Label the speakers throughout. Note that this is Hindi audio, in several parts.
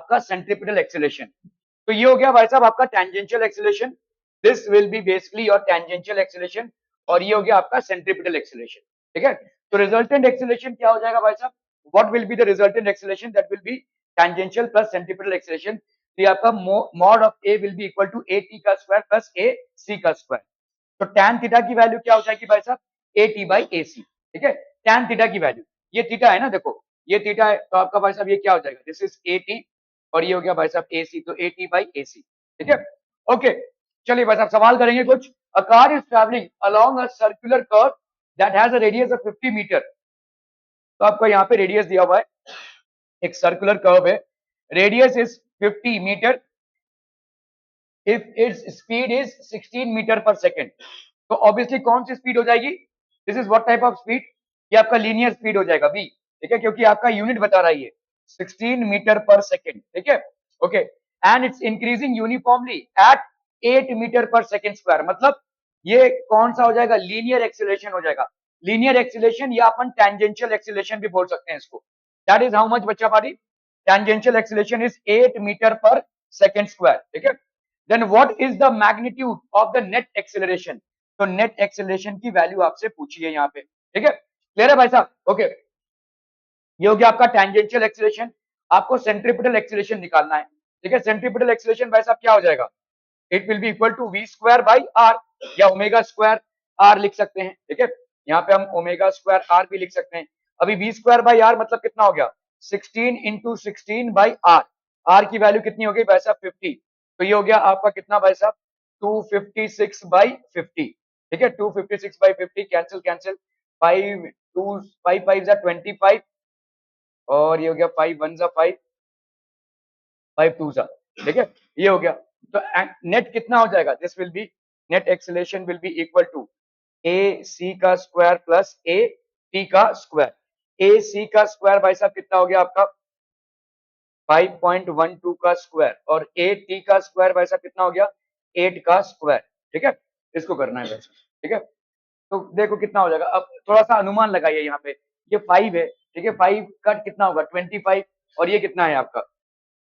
Speaker 1: आपका सेंट्रीपिटल एक्सेलरेशन। तो ये हो गया भाई साहब आपका tangential acceleration, this will be basically your tangential acceleration, और ये हो गया आपका सेंट्रीपिटल एक्सेलरेशन। ठीक है, तो रिजल्टेंट एक्सेलरेशन क्या हो जाएगा भाई साहब, what will be the resultant acceleration, that will be tangential plus centripetal acceleration. तो ये आपका mod of a will be equal to a t का स्क्वायर प्लस ए सी का स्क्वायर। तो tan थीटा की वैल्यू क्या हो जाएगी भाई साहब, ए टी बाई ए सी। ठीक है, tan थीटा की वैल्यू, ये थीटा है ना, देखो ये थीटा है, तो आपका भाई साहब ये क्या हो जाएगा, दिस इज ए टी, और ये हो गया भाई साहब ए सी, तो ए टी बाई ए सी। ठीक है, ओके, चलिए भाई साहब सवाल करेंगे कुछ। A car is travelling along a circular curve that has a radius of 50 metre. तो आपको यहाँ पे रेडियस दिया हुआ है, एक सर्कुलर कर्व है, radius is 50 metre, if its speed is 16 metre per second. तो ऑब्वियसली कौन सी स्पीड हो जाएगी, this is what type of speed, ये आपका लीनियर स्पीड हो जाएगा बी। ठीक है, क्योंकि आपका यूनिट बता रहा है 16 मीटर पर सेकेंड। ठीक है, okay, and its increasing uniformly at 8 metre per second square. मतलब ये कौन सा हो जाएगा, लीनियर एक्सीलरेशन हो जाएगा। लीनियर एक्सीलरेशन या अपन टेंजेंशियल एक्सीलरेशन भी बोल सकते हैं इसको। दैट इज हाउ मच बच्चा पारी, tangential acceleration is 8 metre per second square. ठीक है, then what is the magnitude of the net acceleration. तो नेट एक्सेलरेशन की वैल्यू आपसे पूछी है यहाँ पे। ठीक है, क्लियर है भाई साहब, ओके। ये हो गया आपका टेंजेंशियल एक्सेलरेशन, आपको सेंट्रीपिटल एक्सेलरेशन निकालना है। ठीक है, सेंट्रीपिटल एक्सेलरेशन भाई साहब क्या हो जाएगा, it will be equal to v square by r, या ओमेगा स्क्वायर आर लिख सकते हैं। ठीक है, यहाँ पे हम ओमेगा स्क्वायर आर भी लिख सकते हैं। अभी वी स्क्वायर बाई आर मतलब कितना हो गया, 16 इंटू 16 बाई आर, आर की वैल्यू कितनी हो गई भाई साहब 50। तो ये हो गया आपका कितना भाई साहब 256 बाई 50। ठीक है, 256 बाई 50, कैंसिल कैंसिल, 5 2 5 5 25, और ये हो गया 5 1 5 5 2। ठीक है, ये हो गया। तो नेट कितना हो जाएगा, this will be net acceleration will be equal to a c का स्क्वायर प्लस ए टी का स्क्वायर। ए सी का स्क्वायर भाई साहब कितना हो गया आपका 5.12 का स्क्वायर, और ए टी का स्क्वायर भाई साहब कितना हो गया 8 का स्क्वायर। ठीक है, इसको करना है वैसे। ठीक है, तो देखो कितना हो जाएगा, अब थोड़ा सा अनुमान लगाइए यहाँ पे, ये 5 है। ठीक है, 5 का कितना होगा 25, और ये कितना है आपका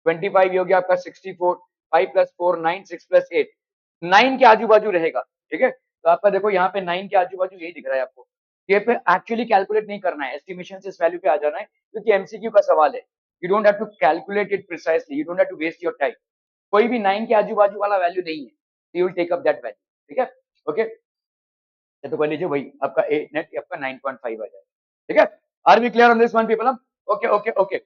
Speaker 1: 25, ये हो गया आपका 64, 5 प्लस 4 9, 6 प्लस 8 9 के आजू बाजू रहेगा। ठीक है, तो आपका देखो यहाँ पे 9 के आजू बाजू यही दिख रहा है आपको। ये पे एक्चुअली कैलकुलेट नहीं करना है, एस्टिमेशन से इस वैल्यू पे आ जाना है, क्योंकि एमसीक्यू का सवाल है। You don't have to calculate it precisely, you don't have to waste your time. कोई भी 9 के आजू बाजू वाला वैल्यू नहीं है, you will take up that value. ठीक है, ओके, तो कर लीजिए वही आपका ए नेट आपका 9.5 आ जाएगा। ठीक है, are we clear on this one people, okay okay okay.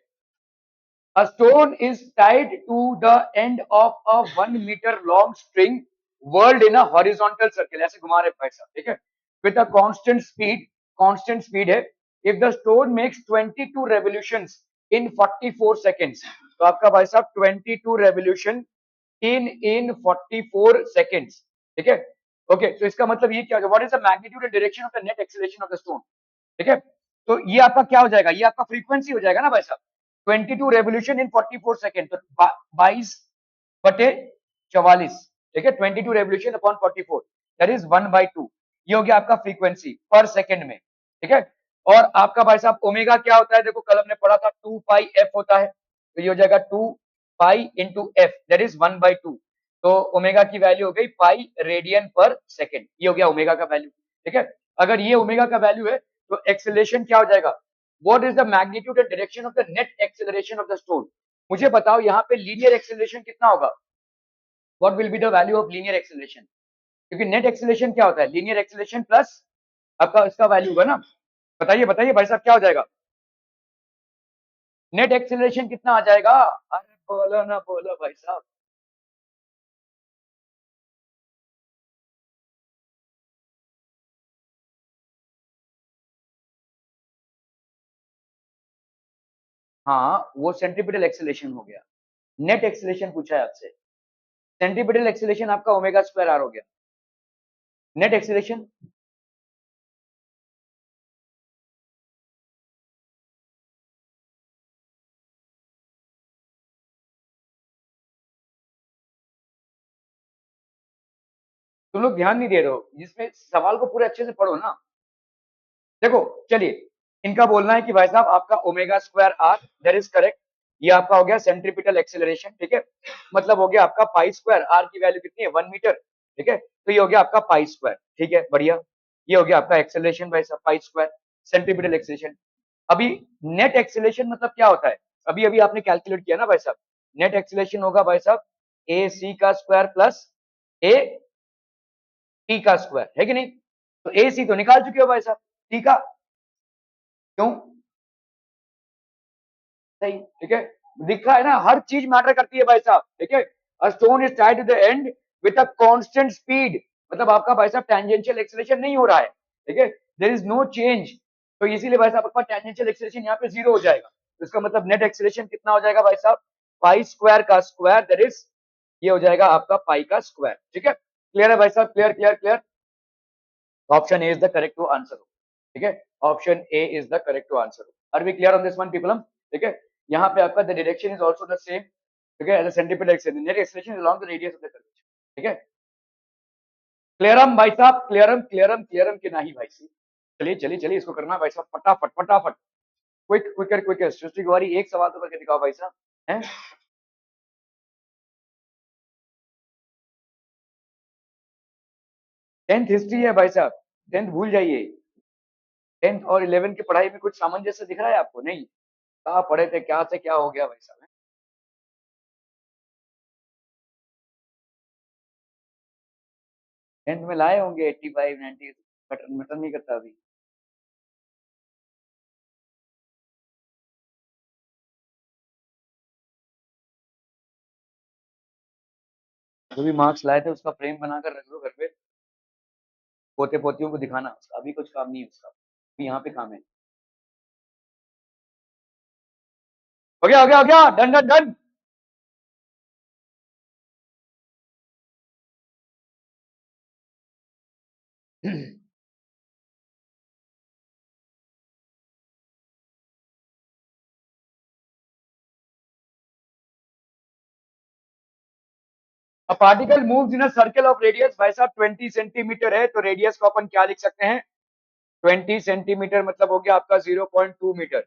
Speaker 1: A stone is tied to the end of a 1 meter long string whirled in a horizontal circle, ऐसे घुमा रहे भाई साहब। ठीक है, with a constant speed है। If the stone makes 22 revolutions in 44 seconds, तो आपका भाई साहब 22 revolution in 44 seconds। ठीक है, ओके, तो इसका मतलब ये क्या होगा, what is the magnitude and direction of the net acceleration of the stone. ठीक है, तो ये आपका क्या हो जाएगा, ये आपका फ्रीक्वेंसी हो जाएगा ना भाई साहब, 22 रेवोल्यूशन इन 44 सेकेंड, तो 22 बटे 44। ठीक है, 22 रेवोल्यूशन अपॉन 44, दैट इज 1/2। ये हो गया आपका फ्रीक्वेंसी पर सेकेंड में। ठीक है, और आपका भाई साहब ओमेगा क्या होता है, देखो कल हमने पढ़ा था 2 पाई एफ होता है, तो ये हो जाएगा 2 pi into F, that is 1/2। तो ओमेगा की वैल्यू हो गई पाई रेडियन पर सेकेंड, ये हो गया ओमेगा का वैल्यू। ठीक है, अगर ये ओमेगा का वैल्यू है तो एक्सेलरेशन क्या हो जाएगा, what is the magnitude and direction of the net acceleration of the stone। मुझे बताओ यहाँ पे लीनियर एक्सेलरेशन कितना होगा, what will be the value of linear acceleration। क्योंकि नेट एक्सेलरेशन क्या होता है, लीनियर एक्सेलरेशन प्लस आपका इसका वैल्यू होगा ना। बताइए बताइए भाई साहब क्या हो जाएगा, नेट एक्सेलरेशन कितना आ जाएगा, अरे बोलो ना बोलो भाई साहब। हाँ, वो सेंट्रीपिटल एक्सेलरेशन हो गया, नेट एक्सेलरेशन पूछा है आपसे। सेंट्रीपिटल एक्सेलरेशन आपका ओमेगा स्क्वायर आर हो गया, नेट एक्सेलरेशन तुम लोग ध्यान नहीं दे रहे हो, जिसमें सवाल को पूरे अच्छे से पढ़ो ना। देखो चलिए, इनका बोलना है कि भाई साहब आपका omega square r, that is correct. ये आपका हो गया सेंट्रीपिटल एक्सेलरेशन, ठीक है, मतलब हो गया आपका पाई स्क्वायर, आर की वैल्यू कितनी है 1 मीटर, ठीक है, तो ये हो गया आपका पाई स्क्वायर, ठीक है, बढ़िया, ये हो गया आपका एक्सेलरेशन भाई साहब पाई स्क्वायर सेंट्रीपिटल एक्सेलरेशन। अभी नेट एक्सेलरेशन मतलब क्या होता है, अभी अभी आपने कैलकुलेट किया ना भाई साहब, नेट एक्सेलरेशन होगा भाई साहब ए सी का स्क्वायर प्लस ए टी का स्क्वायर, है कि नहीं, तो ए सी तो निकाल चुके हो भाई साहब, टी का क्यों, सही, ठीक है, दिख रहा है ना, हर चीज मैटर करती है भाई साहब, ठीक है, a stone is tied to the end with a constant speed, मतलब आपका भाई साहब टेंजेंशियल एक्सेलरेशन नहीं हो रहा है, ठीक है, देयर इज नो चेंज, तो इसीलिए भाई साहब आपका टेंजेंशियल एक्सेलरेशन यहाँ पे जीरो हो जाएगा, तो इसका मतलब नेट एक्सेलरेशन कितना हो जाएगा भाई साहब, पाई स्क्वायर का स्क्वायर, दैट इज ये हो जाएगा आपका पाई का स्क्वायर, ठीक है, क्लियर है भाई साहब, clear clear clear, option A is the correct answer, ठीक है, option A is the correct answer, are we clear on this one people, ठीक है, यहाँ पे आपका the direction is also the same, ठीक है, as a centimetre acceleration, net acceleration along the radius of the curvature, ठीक है, क्लियरम भाई साहब, क्लियरम क्लियरम क्लियरम के नहीं भाई साहब, चलिए चलिए चलिए इसको करना भाई साहब फटाफट फटाफट, क्विक क्विकर क्विकर, सृष्टि कुमारी एक सवाल तो करके दिखाओ भाई साहब, हैं 10th हिस्ट्री है भाई साहब, 10th भूल जाइए, 10th और 11 की पढ़ाई में कुछ सामंजस्य दिख रहा है आपको, नहीं, कहाँ पढ़े थे, क्या से क्या हो गया भाई साहब, 10th में लाए होंगे 85 90, मटर मटर नहीं करता अभी, जो भी मार्क्स लाए थे उसका फ्रेम बनाकर रख दो घर पे, पोते पोतियों को दिखाना, उसका अभी कुछ काम नहीं है उसका, अभी यहाँ पे काम है, हो गया हो गया हो गया, done done done, particle moves in a circle of radius, भाई साहब 20 सेंटीमीटर है तो रेडियस को अपन क्या लिख सकते हैं, 20 सेंटीमीटर मतलब हो गया आपका 0.2 metre,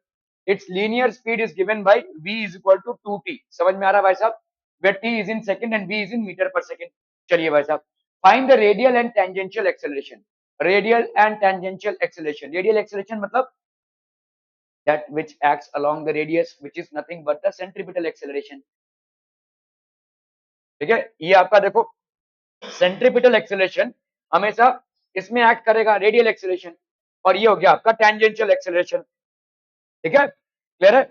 Speaker 1: its linear speed is given by v is equal to 2t, समझ में आ रहा है भाई साहब, where t is in second and v is in metre per second, चलिए भाई साहब, find the radial and tangential acceleration, radial and tangential acceleration, radial acceleration मतलब that which acts along the radius which is nothing but the centripetal acceleration, ठीक है, ये आपका देखो सेंट्रीपिटल एक्सेलरेशन हमेशा इसमें एक्ट करेगा रेडियल एक्सेलरेशन, और ये हो गया आपका टेंजेंशियल एक्सेलरेशन, ठीक है, क्लियर है,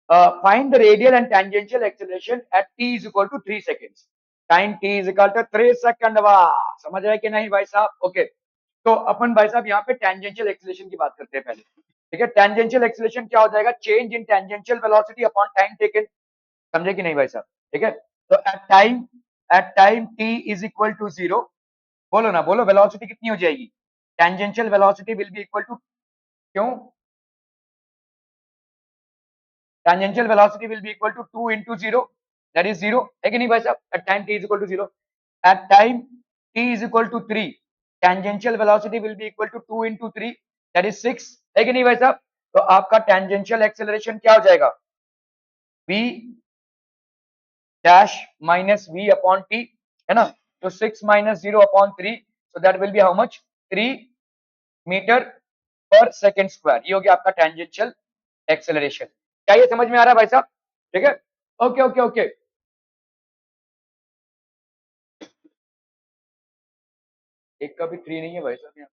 Speaker 1: find the radial and tangential acceleration at t is equal to 3 seconds, time t is equal to 3 second, वाह समझ रहे कि नहीं भाई साहब, ओके, तो अपन भाई साहब यहाँ पे टेंजेंशियल एक्सेलरेशन की बात करते हैं पहले, ठीक है, टेंजेंशियल एक्सेलरेशन क्या हो जाएगा, change in tangential velocity upon time taken, समझे कि नहीं भाई साहब, ठीक है, तो at time t is equal to 0, बोलो ना बोलो, वेलोसिटी कितनी हो जाएगी, tangential velocity will be equal to, क्यों, tangential velocity will be equal to 2 into 0, that is 0, है कि नहीं भाई साहब, at time t is equal to 0, at time t is equal to 3, tangential velocity will be equal to 2 into 3, that is 6, है कि नहीं भाई साहब, तो आपका टेंजेंशियल एक्सेलरेशन क्या हो जाएगा, v dash minus v upon t, है ना, तो 6 minus 0 upon 3, so that will be how much, 3 metre per second square, ये हो गया आपका टेंजेंशियल एक्सेलरेशन, क्या ये समझ में आ रहा है भाई साहब, ठीक है, ओके ओके ओके, एक का भी 3 नहीं है भाई साहब यहाँ,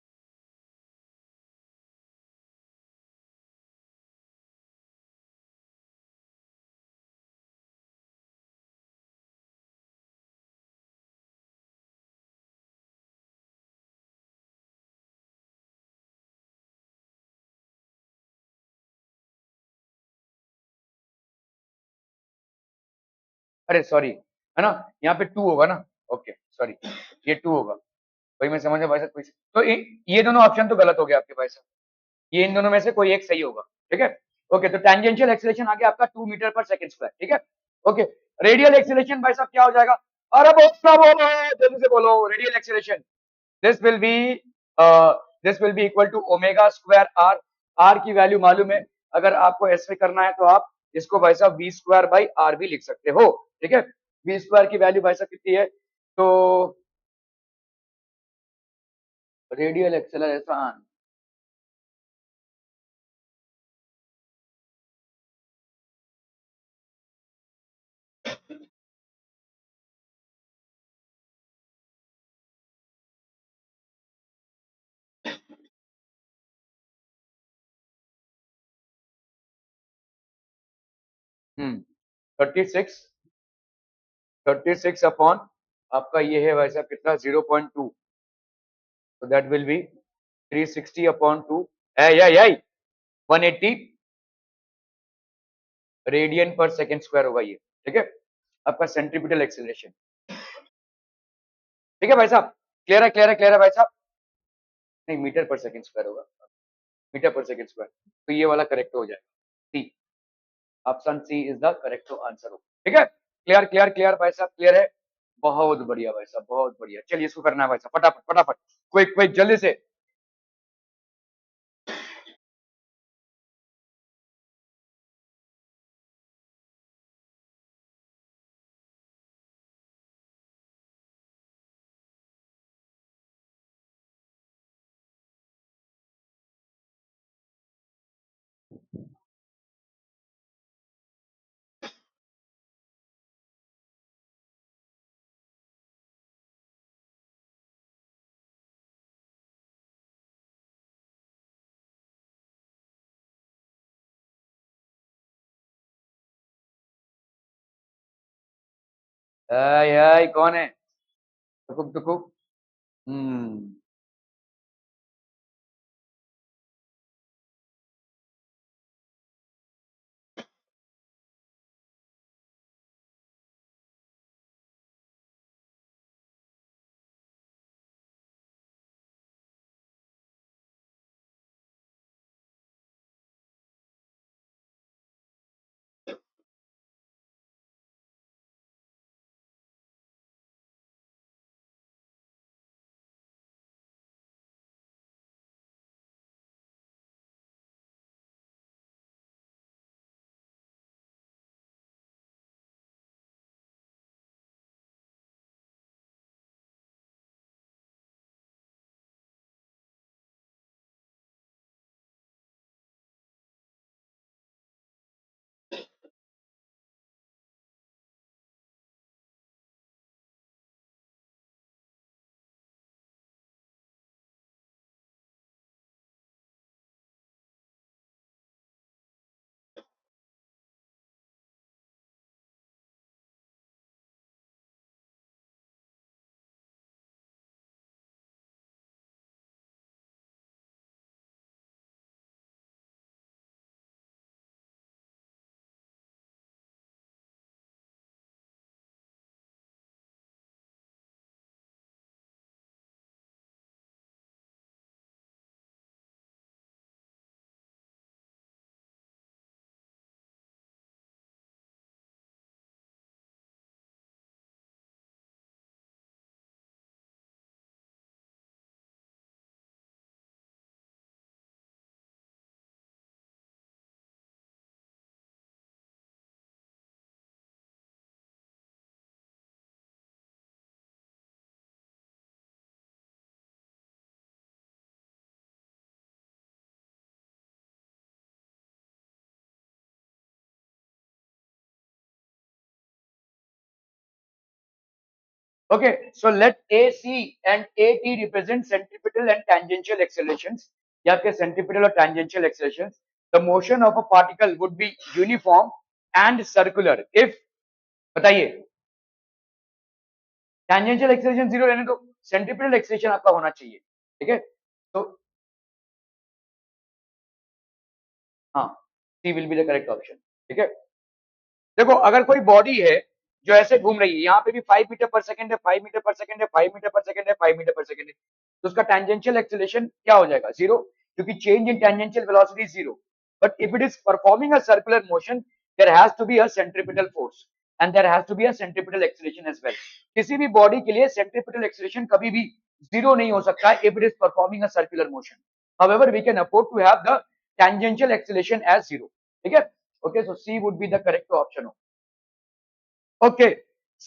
Speaker 1: अरे सॉरी, है ना, यहाँ पे 2 होगा ना, ओके सॉरी, ये 2 होगा, वही मैं समझा भाई साहब, कोई तो ये दोनों ऑप्शन तो गलत हो गया आपके भाई साहब, ये इन दोनों में से कोई एक सही होगा, ठीक है, ओके, तो टेंजेंशियल एक्सेलरेशन आ गया आपका 2 मीटर पर सेकंड स्क्वायर, ठीक है, ओके, रेडियल एक्सेलरेशन भाई साहब क्या हो जाएगा, अरे बोलो जल्दी से बोलो, radial acceleration, this will be this will be equal to omega square r, r की वैल्यू मालूम है, अगर आपको ऐसे करना है तो आप इसको भाई साहब वी स्क्वायर बाई आर भी लिख सकते हो, ठीक है। वी स्क्वायर की वैल्यू भाई साहब कितनी है, तो रेडियल एक्सेलरेशन, 36, 36 अपॉन आपका ये है भाई साहब कितना 0.2, तो दैट विल बी 360 अपॉन 2 है, यही 180 रेडियन पर सेकेंड स्क्वायर होगा ये, ठीक है, आपका सेंट्रीपिटल एक्सेलरेशन। ठीक है भाई साहब, क्लियर है, क्लियर है, क्लियर है भाई साहब, नहीं मीटर पर सेकेंड स्क्वायर होगा, मीटर पर सेकेंड स्क्वायर, तो ये वाला करेक्ट हो जाएगा, C, option C is the correct answer होगा, ठीक है। क्लियर क्लियर क्लियर भाई साहब, क्लियर है, बहुत बढ़िया भाई साहब, बहुत बढ़िया। चलिए इसको करना है भाई साहब, फटाफट फटाफट, क्विक क्विक जल्दी से। कौन है, टुकुक टुकुक, हम्म, Okay, so let AC and AT represent centripetal and tangential accelerations. या आपके centripetal और tangential accelerations. The motion of a particle would be uniform and circular if, बताइए, tangential acceleration जीरो रहने दो, centripetal acceleration आपका होना चाहिए, ठीक है। तो हाँ, C will be the correct option, ठीक है। देखो अगर कोई बॉडी है जो ऐसे घूम रही है, यहाँ पे भी 5 मीटर पर सेकंड है, 5 मीटर पर सेकंड है, 5 मीटर पर सेकंड है, 5 मीटर पर सेकंड है, तो उसका टेंजेंशियल एक्सेलरेशन क्या हो जाएगा, जीरो, क्योंकि change in tangential velocity is zero. But if it is performing a circular motion, there has to be a centripetal force and there has to be a centripetal acceleration as well. किसी भी बॉडी के लिए सेंट्रीपिटल एक्सेलरेशन कभी भी जीरो नहीं हो सकता if it is performing a circular motion. However we can afford to have the tangential acceleration as zero, ठीक है। Okay, so C would be the correct option. Okay,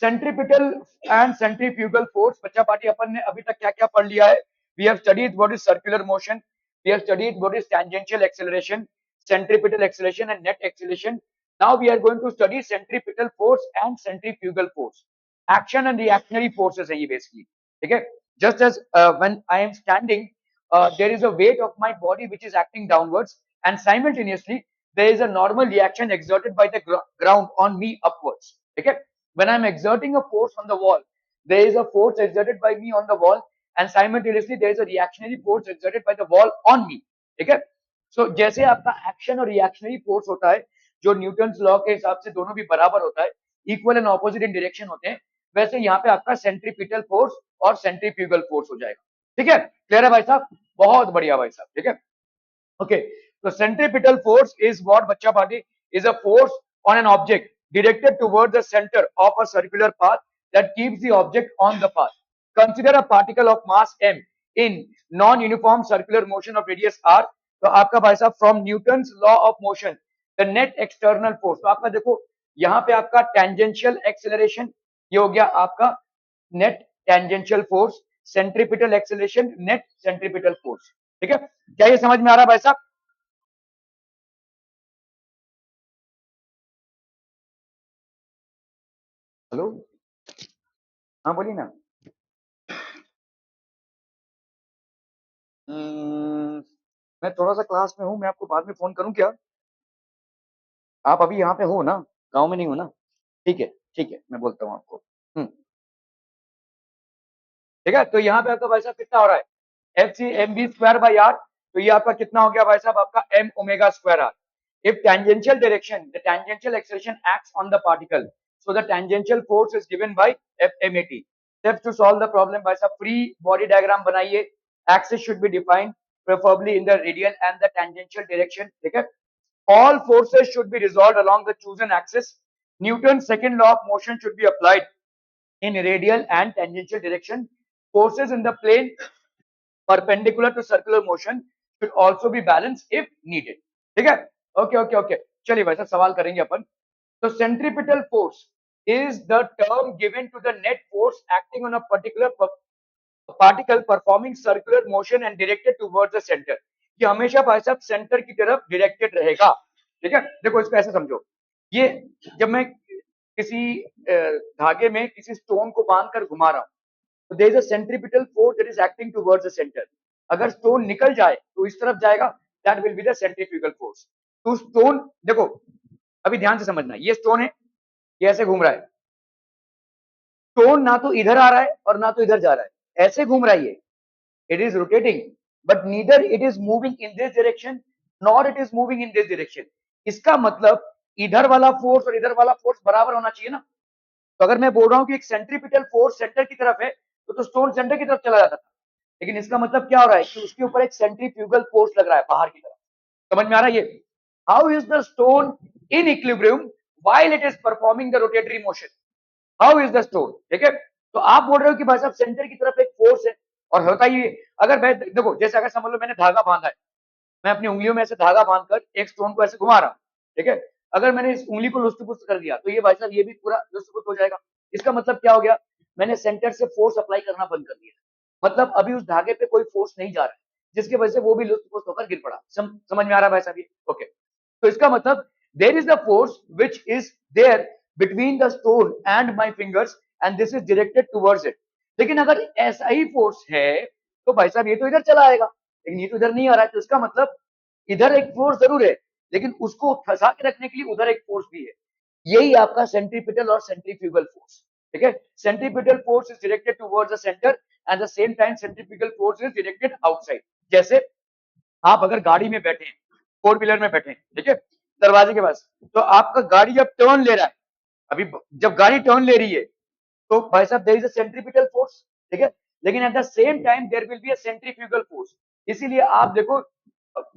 Speaker 1: centripetal and centrifugal force बच्चा पार्टी अपन ने अभी तक क्या क्या पढ़ लिया है. We have studied what is circular motion, we have studied what is tangential acceleration, centripetal acceleration and net acceleration. Now we are going to study centripetal force and centrifugal force. Action and reactionary forces है ये basically. ठीक है. Just as when I am standing, there is a weight of my body which is acting downwards, and simultaneously there is a normal reaction exerted by the ground on me upwards. ठीक है. When I am exerting a force on the wall, there is a force exerted by me on the wall, and simultaneously there is a reactionary force exerted by the wall on me. ठीक है. सो जैसे आपका एक्शन और रिएक्शनरी फोर्स होता है, जो न्यूटन्स लॉ के हिसाब से दोनों भी बराबर होता है, equal and opposite in direction होते हैं, वैसे यहाँ पे आपका सेंट्रीपिटल फोर्स और सेंट्रीफ्यूगल फोर्स हो जाएगा. ठीक है, क्लियर है भाई साहब? बहुत बढ़िया भाई साहब. ठीक है, ओके. तो सेंट्रीपिटल फोर्स इज व्हाट बच्चा party is a force on an object directed towards the center of a circular path that keeps the object on the path. Consider a particle of mass m in non-uniform circular motion of radius r. तो आपका भाई साहब from Newton's law of motion the net external force. तो आपका देखो यहाँ पे आपका टेंजेंशियल एक्सेलरेशन, ये हो गया आपका net tangential force, centripetal acceleration net centripetal force. ठीक है, क्या ये समझ में आ रहा है भाई साहब? हेलो, हाँ बोलिए ना. मैं थोड़ा सा क्लास में हूँ, मैं आपको बाद में फोन करूँ क्या? आप अभी यहाँ पे हो ना, गांव में नहीं हो ना? ठीक है ठीक है, मैं बोलता हूँ आपको. ठीक है, तो यहाँ पे आपका भाई साहब कितना हो रहा है? F c m v square by r. तो ये आपका कितना हो गया भाई साहब? आपका m omega square r. If tangential direction, the tangential acceleration acts on the particle, so the tangential force is given by FMAT. Steps to solve the problem by some free body diagram बनाइए. Axis should be defined, preferably in the radial and the tangential direction. ठीक है? All forces should be resolved along the chosen axis. Newton's second law of motion should be applied in radial and tangential direction. Forces in the plane perpendicular to circular motion should also be balanced if needed. ठीक है, ओके ओके ओके. चलिए भाई साहब सवाल करेंगे अपन. तो centripetal force is the term given to the net force acting on a particular particle performing circular motion and directed towards the center. ये हमेशा भाई साहब सेंटर की तरफ डायरेक्टेड रहेगा. ठीक है, देखो इसको ऐसे समझो. ये जब मैं किसी धागे में किसी स्टोन को बांधकर घुमा रहा हूं, तो there is a centripetal force that is acting towards the centre. अगर स्टोन निकल जाए तो इस तरफ जाएगा, that will be the centrifugal force. तो स्टोन देखो, अभी ध्यान से समझना, ये स्टोन है, ये ऐसे घूम रहा है. स्टोन ना तो इधर आ रहा है और ना तो इधर जा रहा है, ऐसे घूम रहा है ये. It is rotating, but neither it is moving in this direction nor it is moving in this direction. इसका मतलब इधर वाला फोर्स और इधर वाला फोर्स बराबर होना चाहिए ना. तो अगर मैं बोल रहा हूं कि एक सेंट्रीपिटल फोर्स सेंटर की तरफ है, तो स्टोन सेंटर की तरफ चला जाता था. लेकिन इसका मतलब क्या हो रहा है कि उसके ऊपर एक सेंट्रीफ्यूगल फोर्स लग रहा है बाहर की तरफ. समझ में आ रहा है ये? How is the stone in equilibrium while it is performing the rotary motion? How is the stone? ठीक है, तो आप बोल रहे हो कि भाई साहब सेंटर की तरफ एक फोर्स है, और होता ही अगर मैं देखो, जैसे अगर समझ लो मैंने धागा बांधा है, मैं अपनी उंगलियों में ऐसे धागा बांधकर एक स्टोन को ऐसे घुमा रहा हूं. ठीक है, अगर मैंने इस उंगली को लुस्त-पुस्त कर दिया, तो ये भाई साहब ये भी पूरा लुस्त-पुस्त हो जाएगा. इसका मतलब क्या हो गया? मैंने सेंटर से फोर्स अप्लाई करना बंद कर दिया. मतलब अभी उस धागे पे कोई फोर्स नहीं जा रहा है, जिसकी वजह से वो भी लुस्त-पुस्त होकर गिर पड़ा. समझ में आ रहा है भाई साहब ये? ओके. तो इसका मतलब there is the force which is there between the stone and my fingers and this is directed towards it. लेकिन अगर ऐसा ही फोर्स है, तो भाई साहब ये तो इधर चला आएगा, लेकिन ये तो इधर नहीं आ रहा है. तो इसका मतलब इधर एक फोर्स जरूर है, लेकिन उसको फंसा के रखने के लिए उधर एक फोर्स भी है. यही आपका सेंट्रीपिटल और सेंट्रीफ्यूगल फोर्स. ठीक है, centripetal force is directed towards the centre at the same time centrifugal force is directed outside. जैसे आप अगर गाड़ी में बैठे हैं, फोर व्हीलर में बैठे हैं, ठीक है, दरवाजे के पास, तो आपका गाड़ी जब टर्न ले रहा है, अभी जब गाड़ी टर्न ले रही है, तो भाई साहब there is a centripetal force. ठीक है, लेकिन at the same time there will be a centrifugal force. इसीलिए आप देखो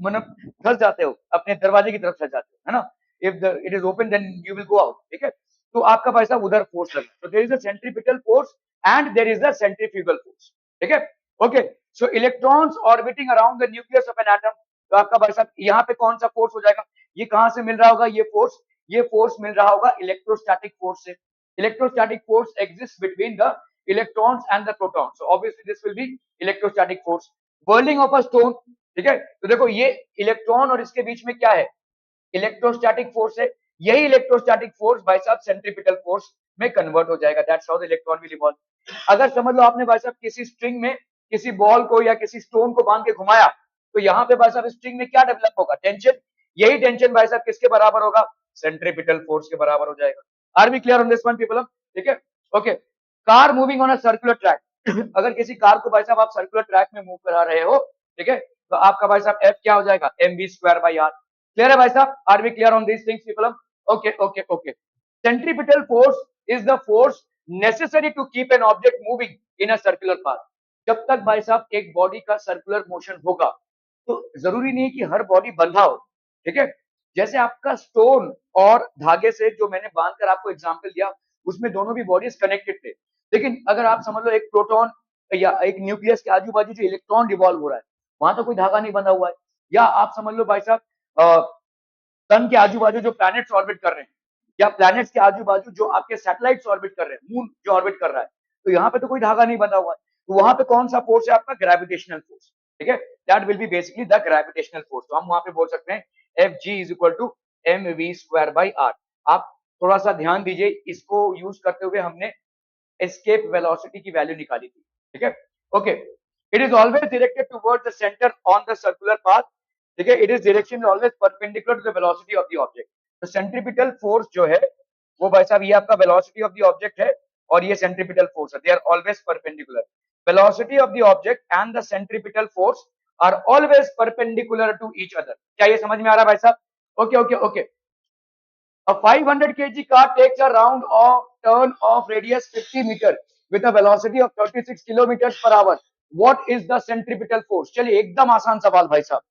Speaker 1: मतलब फंस जाते हो, अपने दरवाजे की तरफ फंस जाते हो, है ना. If the it is open then you will go out. ठीक है, तो आपका भाई साहब उधर फोर्स लगा. तो there is a centripetal force and there is a centrifugal force. ठीक है, okay. So electrons orbiting around the nucleus of an atom. तो आपका भाई साहब यहाँ पे कौन सा फोर्स हो जाएगा? ये कहां से मिल रहा होगा ये फोर्स मिल रहा होगा इलेक्ट्रोस्टैटिक फोर्स से। Electrostatic force exists between the electrons and the protons, so obviously this will be electrostatic force. Whirling of a stone, ठीक है, तो देखो ये इलेक्ट्रॉन और इसके बीच में क्या है, इलेक्ट्रोस्टैटिक फोर्स है। यही इलेक्ट्रोस्टैटिक फोर्स भाई साहब सेंट्रीपिटल फोर्स में कन्वर्ट हो जाएगा, that's how the electron will revolve. अगर समझ लो आपने भाई साहब किसी स्ट्रिंग में किसी बॉल को या किसी स्टोन को बांध के घुमाया, तो यहाँ पे भाई साहब स्ट्रिंग में क्या डेवलप होगा, टेंशन। यही टेंशन भाई साहब किसके बराबर होगा, सेंट्रीपिटल फोर्स के बराबर हो जाएगा। Are we clear on this one people, ठीक है, okay. Car moving on a circular track, अगर किसी कार को भाई साहब आप सर्कुलर ट्रैक में मूव करा रहे हो, ठीक है, तो आपका भाई साहब एफ क्या हो जाएगा, m v square by r. Clear है भाई साहब, are we clear on these things people, okay okay okay. Centripetal force is the force necessary to keep an object moving in a circular path. जब तक भाई साहब एक बॉडी का सर्कुलर मोशन होगा, तो जरूरी नहीं कि हर बॉडी बंधा हो, ठीक है। जैसे आपका स्टोन और धागे से जो मैंने बांधकर आपको एग्जांपल दिया, उसमें दोनों भी बॉडीज कनेक्टेड थे, लेकिन अगर आप समझ लो एक प्रोटॉन या एक न्यूक्लियस के आजू बाजू जो इलेक्ट्रॉन रिवॉल्व हो रहा है, वहां तो कोई धागा नहीं बंधा हुआ है। या आप समझ लो भाई साहब सन के आजू बाजू जो प्लैनेट्स ऑर्बिट कर रहे हैं, या प्लैनेट्स के आजू बाजू जो आपके सैटेलाइट्स ऑर्बिट कर रहे हैं, मून जो ऑर्बिट कर रहा है, तो यहाँ पे तो कोई धागा नहीं बंधा हुआ है। तो वहां पे कौन सा फोर्स है आपका, ग्रेविटेशनल फोर्स, ठीक है, that will be basically the gravitational force. तो हम वहां पे बोल सकते हैं F g is equal to m v square by r. आप थोड़ा सा ध्यान दीजिए, इसको यूज करते हुए हमने एस्केप वेलोसिटी की वैल्यू निकाली थी, ठीक है, okay. It is always directed towards the centre on the circular path, ठीक है, it is direction always perpendicular to the velocity of the object. तो सेंट्रीपिटल फोर्स जो है वो भाई साहब ये आपका वेलोसिटी ऑफ द ऑब्जेक्ट है, और ये सेंट्रीपिटल फोर्स है, they are always perpendicular. Velocity of the object and the centripetal force are always perpendicular to each other. क्या ये समझ में आ रहा है भाई साहब, okay okay okay. A 500 kg car takes a round of turn of radius 50 meter with a velocity of 36 kilometers per hour. What is the centripetal force? चलिए एकदम आसान सवाल भाई साहब।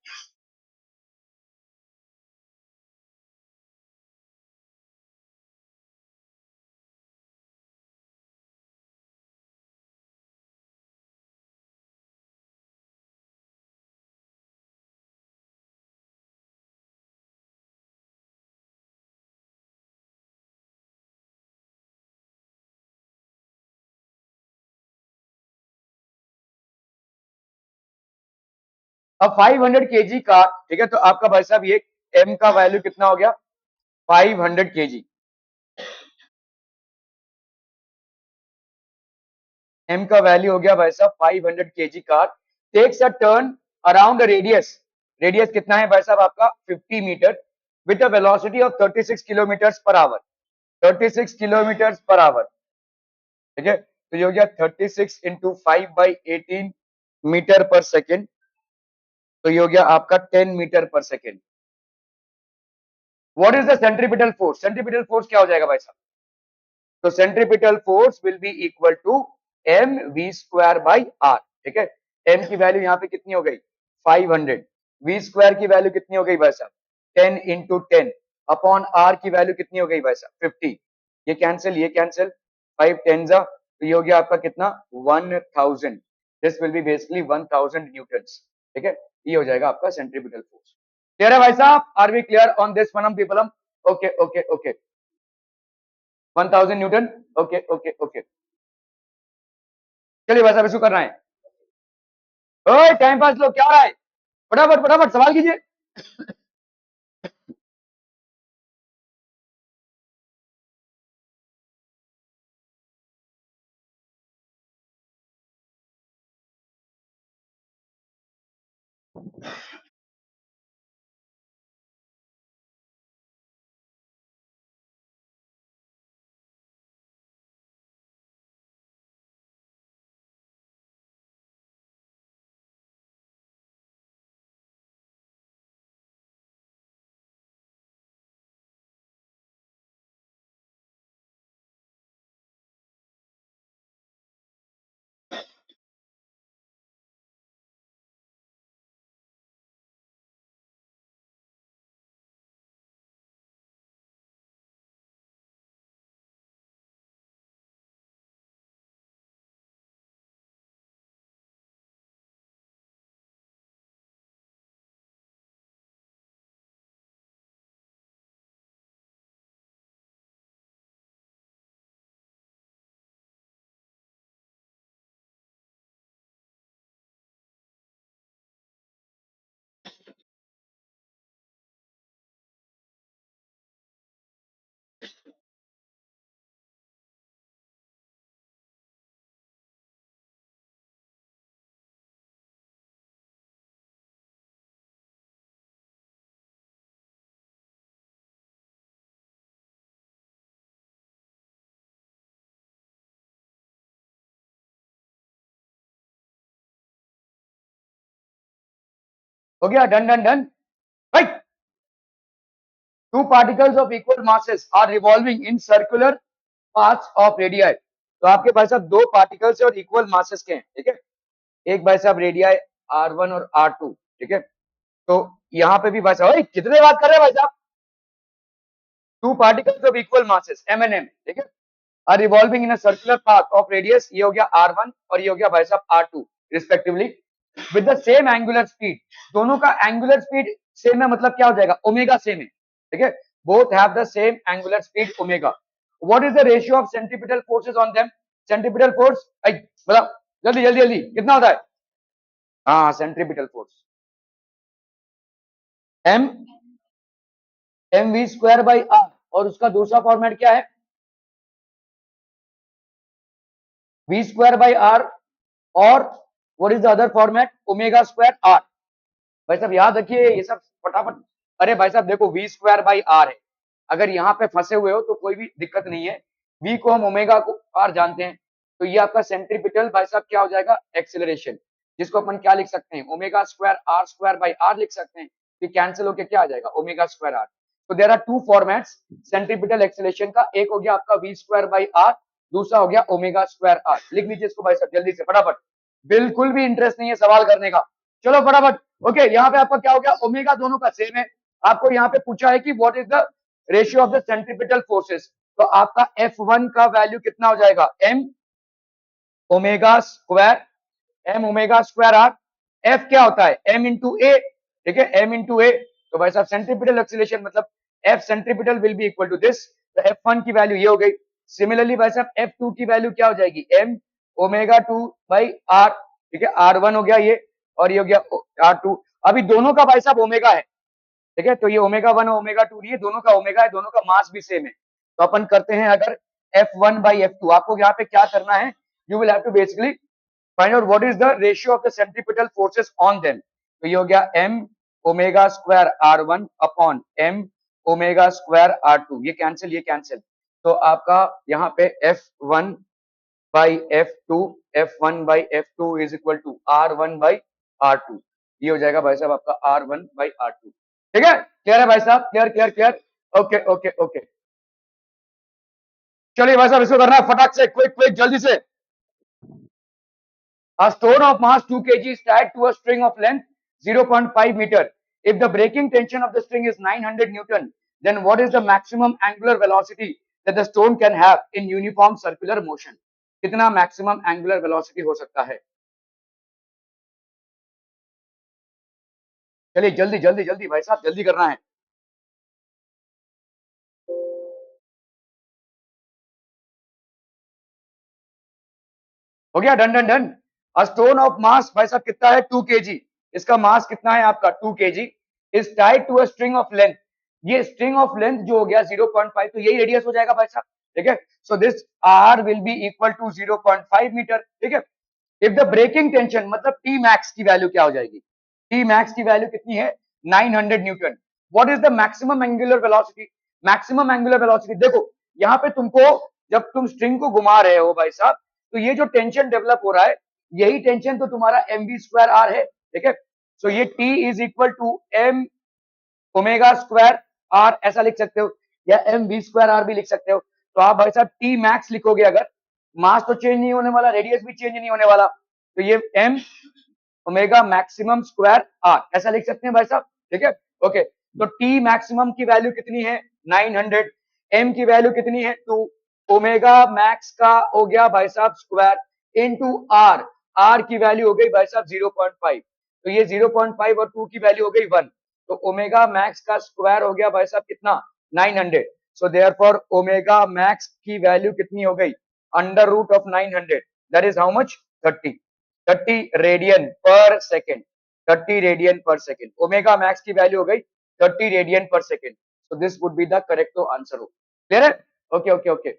Speaker 1: अब 500 केजी कार, ठीक है, तो आपका भाई साहब ये m का वैल्यू कितना हो गया, 500 केजी। m का वैल्यू हो गया भाई साहब 500 kg car takes a turn around radius, radius कितना है भाई साहब आपका 50 metre, with a velocity of 36 kilometre per hour, 36 kilometre per hour, ठीक है। तो ये हो गया 36 इंटू 5/18 मीटर पर सेकेंड, तो ये हो गया आपका 10 metre per second. What is the centripetal force, centripetal force क्या हो जाएगा भाई साहब, तो centripetal force will be equal to m v square by r, ठीक है। एम की वैल्यू यहाँ पे कितनी हो गई 500, वी स्क्वायर की वैल्यू कितनी हो गई भाई साहब 10 इंटू 10 अपॉन आर की वैल्यू कितनी हो गई भाई साहब 50। ये कैंसिल 5 10 जा, तो ये हो गया आपका कितना 1000। This will be basically 1000 Newton's, ठीक है, ये हो जाएगा आपका सेंट्रीपिटल फोर्स। क्लियर है भाई साहब, are we clear on this one people, okay okay okay. 1000 newton, okay okay okay. चलिए भाई साहब इसको करना है, ओए टाइम पास लोग क्या हो रहा है, फटाफट फटाफट सवाल कीजिए। हो गया, done done done right. Two particles of equal masses are revolving in circular paths of radii. तो आपके भाई साहब दो पार्टिकल्स है और इक्वल मासेस के हैं, ठीक है। एक भाई साहब रेडियाई R1 और R2, ठीक है। तो यहाँ पे भी भाई साहब कितने बात कर रहे हैं भाई साहब, two particles of equal masses M and M, ठीक है, are revolving in a circular path of radius, ये हो गया R1 और ये हो गया भाई साहब R2 respectively, with the same angular speed. दोनों का एंगुलर स्पीड सेम है, मतलब क्या हो जाएगा, ओमेगा सेम है, ठीक है। Both have the same angular speed omega. What is the ratio of centripetal forces on them? Centripetal force मतलब जल्दी जल्दी जल्दी कितना होता है? हाँ, सेंट्रीपिटल फोर्स एम mv² और उसका दूसरा फॉर्मेट क्या है, v²r, और what is the other format, ओमेगा²r। भाई साहब याद रखिए ये सब फटाफट। अरे भाई साहब देखो v²r है, अगर यहाँ पे फंसे हुए हो तो कोई भी दिक्कत नहीं है, v को हम ओमेगा को r जानते हैं, तो ये आपका सेंट्रीपिटल भाई साहब क्या हो जाएगा, एक्सेलरेशन, जिसको अपन क्या लिख सकते हैं, ओमेगा²r² लिख सकते हैं। ये कैंसिल होके क्या आ जाएगा, ओमेगा²r। तो there are two formats centripetal acceleration का, एक हो गया आपका v²r, दूसरा हो गया ओमेगा²r। लिख लीजिए इसको भाई साहब जल्दी से फटाफट, बिल्कुल भी इंटरेस्ट नहीं है सवाल करने का, चलो फटाफट। ओके, यहाँ पे आपका क्या हो गया, ओमेगा दोनों का सेम है। आपको यहाँ पे पूछा है कि what is the ratio of the centripetal forces, तो आपका F1 का वैल्यू कितना हो जाएगा, m ओमेगा²r। F क्या होता है, m इंटू ए, ठीक है, m इंटू ए। तो भाई साहब सेंट्रीपिटल एक्सीलरेशन मतलब F centripetal will be equal to this, तो F1 की वैल्यू ये हो गई। सिमिलरली भाई साहब F2 की वैल्यू क्या हो जाएगी, m ओमेगा²r, ठीक है, R1 हो गया ये, और ये हो गया R2। अभी दोनों का भाई साहब ओमेगा है, ठीक है, तो ये ओमेगा1 और ओमेगा2 नहीं है, दोनों का ओमेगा है, दोनों का मास भी सेम है। तो अपन करते हैं अगर F1/F2, आपको यहाँ पे क्या करना है, you will have to basically find out what is the ratio of the centripetal forces on them. तो ये हो गया m omega square r one upon m omega square r two, ये कैंसिल, ये कैंसिल। तो आपका यहाँ पे F1/F2, F1/F2 is equal to R1/R2, ये हो जाएगा भाई साहब आपका R1/R2, ठीक है। क्लियर है भाई साहब, clear clear clear, okay okay okay. चलिए भाई साहब इसको करना है फटाक से, क्विक क्विक जल्दी से। A stone of mass 2 kg is tied to a string of length 0.5 meter. If the breaking tension of the string is 900 Newton, then what is the maximum angular velocity that the stone can have in uniform circular motion? कितना maximum angular velocity हो सकता है? चलिए जल्दी जल्दी जल्दी भाई साहब, जल्दी करना है। हो गया, done done done. A stone of mass भाई साहब कितना है, 2 kg, इसका मास कितना है आपका 2 kg, is tied to a string of length. ये स्ट्रिंग ऑफ लेंथ जो हो गया 0.5, तो यही रेडियस हो जाएगा भाई साहब, ठीक है। So this r will be equal to 0.5 metre, ठीक है। इफ द ब्रेकिंग टेंशन मतलब टी मैक्स की वैल्यू क्या हो जाएगी, टी मैक्स की वैल्यू कितनी है, 900 Newton. What is the maximum angular velocity, maximum angular velocity देखो, यहाँ पे तुमको जब तुम स्ट्रिंग को घुमा रहे हो भाई साहब, तो ये जो टेंशन डेवलप हो रहा है, यही टेंशन तो तुम्हारा mv²r है, ठीक है। सो ये T is equal to m omega square r ऐसा लिख सकते हो, या mv²r भी लिख सकते हो। तो आप भाई साहब T मैक्स लिखोगे, अगर मास तो चेंज नहीं होने वाला, रेडियस भी चेंज नहीं होने वाला, तो ये m omega maximum square r ऐसा लिख सकते हैं भाई साहब, ठीक है। ओके, तो T मैक्सिमम की वैल्यू कितनी है 900, m की वैल्यू कितनी है 2, ओमेगा मैक्स का हो गया भाई साहब स्क्वायर इनटू r, r की वैल्यू हो गई भाई साहब 0.5, तो ये 0.5 और 2 की वैल्यू हो गई 1, तो ओमेगा मैक्स का स्क्वायर हो गया भाई साहब कितना 900। सो देयरफॉर ओमेगा मैक्स की वैल्यू कितनी हो गई, under root of 900, that is how much 30 radian पर सेकेंड, 30 रेडियन पर सेकेंड। ओमेगा मैक्स की वैल्यू हो गई 30 रेडियन पर सेकेंड, so this would be the correct answer. हो क्लियर है, ओके ओके ओके।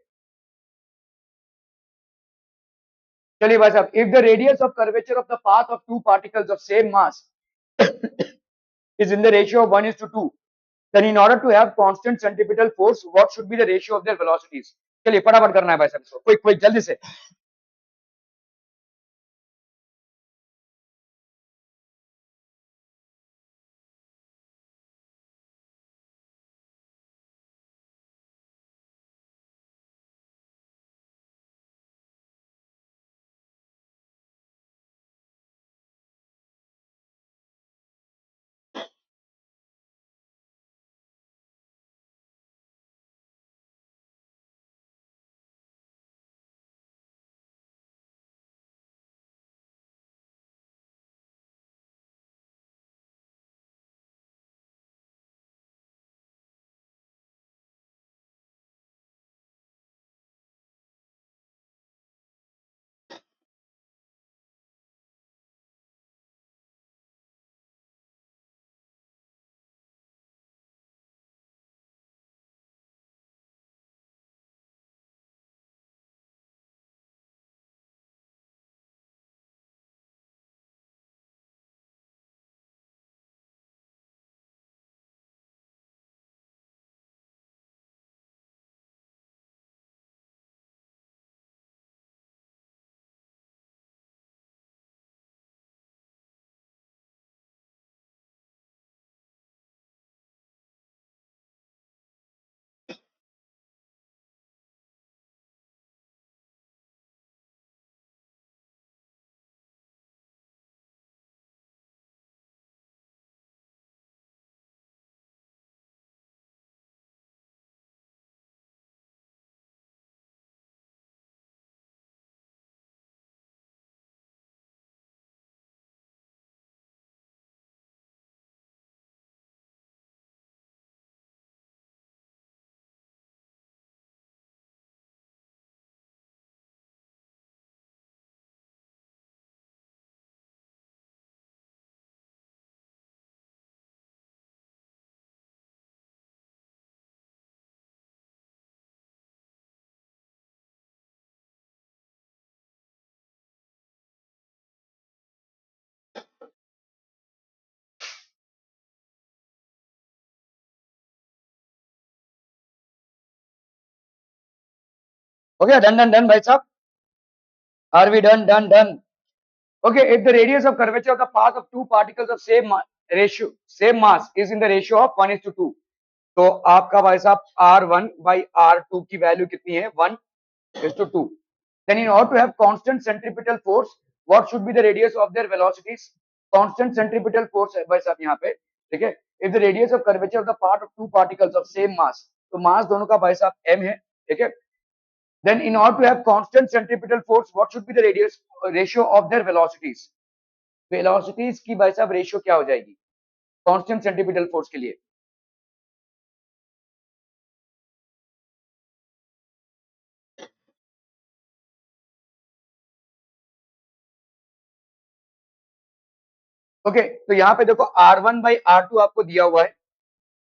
Speaker 1: चलिए भाई साहब, if the radius of curvature of the path of two particles of same mass is in the ratio of 1:2, then in order to have constant centripetal force, what should be the ratio of their velocities? चलिए फटाफट करना है भाई साहब इसको, क्विक क्विक जल्दी से। Okay, done भाई साहब. Are we done? Okay, if the radius of curvature of the path of two particles of same mass is in the ratio of 1:2, तो आपका भाई साहब R1 by R2 की वैल्यू कितनी है? 1:2. Then in order to have constant centripetal force, what should be the radius of their velocities? Constant centripetal force है भाई साहब यहाँ पे, ठीक है. If the radius of curvature of the path of two particles of same mass, तो मास दोनों का भाई साहब m है, ठीक है. Then in order to have constant centripetal force, what should be the radius ratio of their velocities? Velocities की भाई साहब रेशियो क्या हो जाएगी कांस्टेंट सेंट्रीपिटल फोर्स के लिए? ओके, तो यहाँ पे देखो R1 by R2 आपको दिया हुआ है.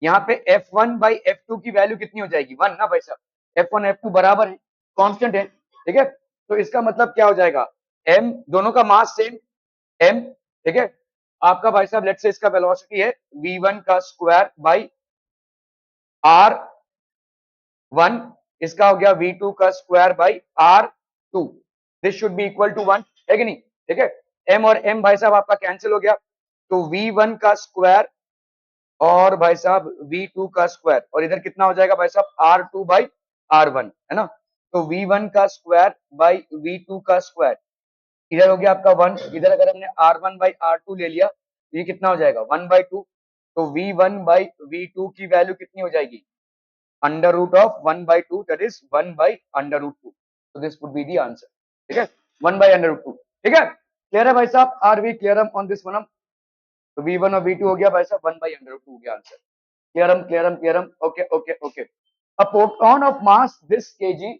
Speaker 1: यहाँ पे F1 by F2 की वैल्यू कितनी हो जाएगी? 1 ना भाई साहब. F1 F2 बराबर है, कांस्टेंट है, ठीक है. तो इसका मतलब क्या हो जाएगा? m, दोनों का मास सेम m, ठीक है. आपका भाई साहब लेट्स से इसका वेलोसिटी है v1 का स्क्वायर बाई r1, इसका हो गया v2 का square by r2. This should be equal to 1, है कि नहीं? ठीक है. m और m भाई साहब आपका कैंसिल हो गया, तो v1 का स्क्वायर और भाई साहब v2 का स्क्वायर, और इधर कितना हो जाएगा भाई साहब? r2 बाई r1, है ना. तो v1 का स्क्वायर बाई v2 का स्क्वायर, इधर हो गया आपका 1, इधर अगर हमने r1 बाई r2 ले लिया तो ये कितना हो जाएगा? 1/2. तो v1 बाई v2 की वैल्यू कितनी हो जाएगी? Under root of 1/2, that is 1 by under root 2. तो this would be the answer, ठीक है. 1 बाई अंडर रूट 2, ठीक है. क्लियर है भाई साहब? Are we clear on this one? तो v1 और v2 हो गया भाई साहब 1 बाई अंडर रूट 2 हो गया answer. Clear. Okay. A proton of mass this kg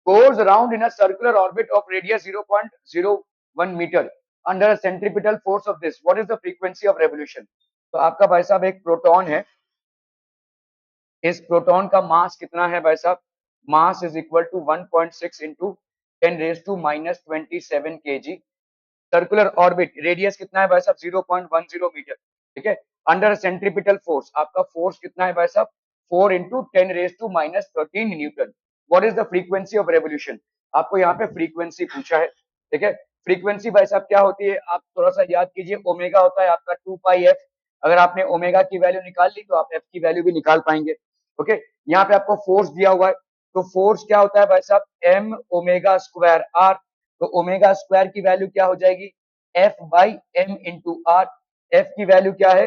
Speaker 1: goes around in a circular orbit of radius 0.01 meter under a centripetal force of this. What is the frequency of revolution? तो आपका भाई साहब एक प्रोटॉन है, इस प्रोटॉन का मास कितना है भाई साहब? Mass is equal to 1.6 into 10⁻27 kg. Circular orbit, radius कितना है भाई साहब? 0.10 मीटर, ठीक है. अंडर सेंट्रीपिटल फोर्स, आपका फोर्स कितना है भाई साहब? 4 into 10⁻13 newton. What is the frequency of revolution? आपको यहाँ पे फ्रीक्वेंसी पूछा है, ठीक है. फ्रीक्वेंसी भाई साहब क्या होती है? आप थोड़ा सा याद कीजिए. ओमेगा होता है आपका 2πf. अगर आपने ओमेगा की वैल्यू निकाल ली तो आप एफ की वैल्यू भी निकाल पाएंगे. ओके, यहाँ पे आपको फोर्स दिया हुआ है, तो फोर्स क्या होता है भाई साहब? m omega square r. तो ओमेगा स्क्वायर की वैल्यू क्या हो जाएगी? f by m into r. F की वैल्यू क्या है?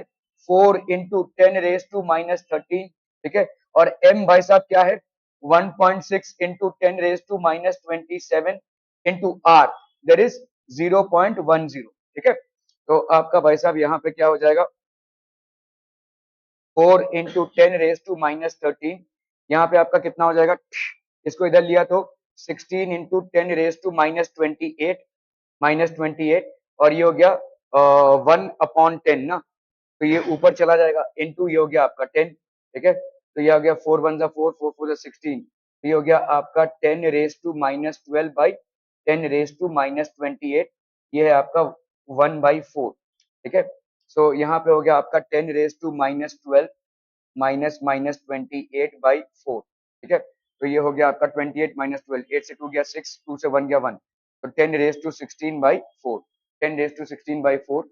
Speaker 1: 4 इंटू 10⁻13, ठीक है. और m भाई साहब क्या है? 1.6 into 10⁻27 into r, that is 0.10, ठीक है. तो आपका भाई साहब यहाँ पे क्या हो जाएगा? 4 इंटू 10⁻13, यहाँ पे आपका कितना हो जाएगा? इसको इधर लिया तो 16 इंटू 10⁻28 और ये हो गया 1/10 ना. तो ये ऊपर चला जाएगा, इंटू ये हो गया आपका 10, ठीक है. तो ये हो गया 4 1 4, 4 4 16. तो ये हो गया आपका 10⁻12 बाई 10⁻28. ये है आपका 1/4, ठीक है. सो यहाँ पे हो गया आपका 10⁻12 -28 बाई 4, ठीक है. तो ये हो गया आपका 28 -12, 8 से 2 गया 6, 2 से 1 गया 1. तो 10⁻16 बाई 4, 10⁻16 बाई 4,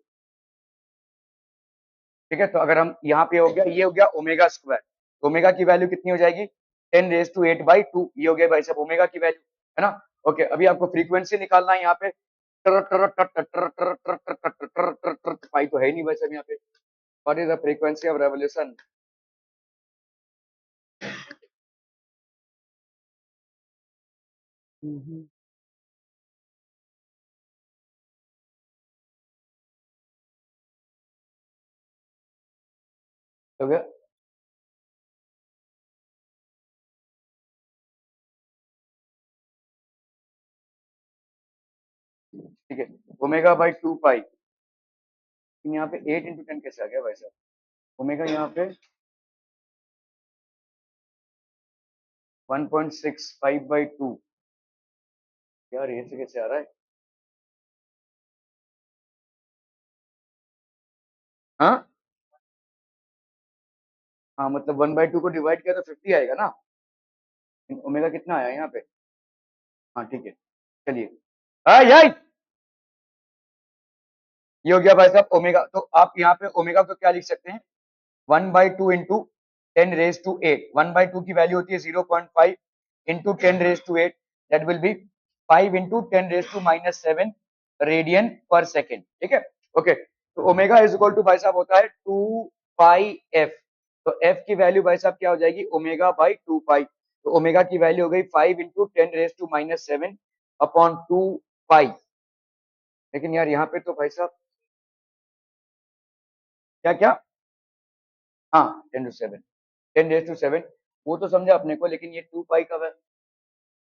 Speaker 1: ठीक है. तो अगर हम यहाँ पे हो गया, ये हो गया ओमेगा स्क्वायर. ओमेगा की वैल्यू कितनी हो जाएगी? 10⁻8/2. ये हो गया भाई साहब ओमेगा की वैल्यू, है ना. ओके, अभी आपको फ्रीक्वेंसी निकालना है यहाँ पे. पाई तो है नहीं वैसे यहाँ पे. What is the frequency of revolution? हो गया. ठीक है, ओमेगा बाई 2 पाई. यहाँ पे 8 इंटू 10 कैसे आ गया भाई साहब? ओमेगा यहाँ पे 1.65/2. यार ये से कैसे आ रहा है? हाँ हाँ, मतलब 1/2 को डिवाइड किया तो 50 आएगा ना. ओमेगा कितना आया यहाँ पे? हाँ ठीक है, चलिए। यही ये हो गया भाई साहब ओमेगा। तो आप यहाँ पे ओमेगा को क्या लिख सकते हैं, 1/2 इंटू 10⁻⁸। 1/2 की वैल्यू होती है 0.5 into 10⁻⁸, that will B 5 into 10⁻⁻7 radian पर सेकेंड। ठीक है, ओके। तो ओमेगा इज इक्वल टू भाई साहब होता है 2 पाई एफ। तो एफ की वैल्यू भाई साहब क्या हो जाएगी, ओमेगा बाई 2 पाई। तो ओमेगा की वैल्यू हो गई 5 इंटू 10⁻⁻7 अपॉन 2 पाई। लेकिन यार यहाँ पे तो भाई साहब क्या क्या, हाँ 10⁻⁷, 10⁻⁷, वो तो समझा अपने को, लेकिन ये 2 पाई का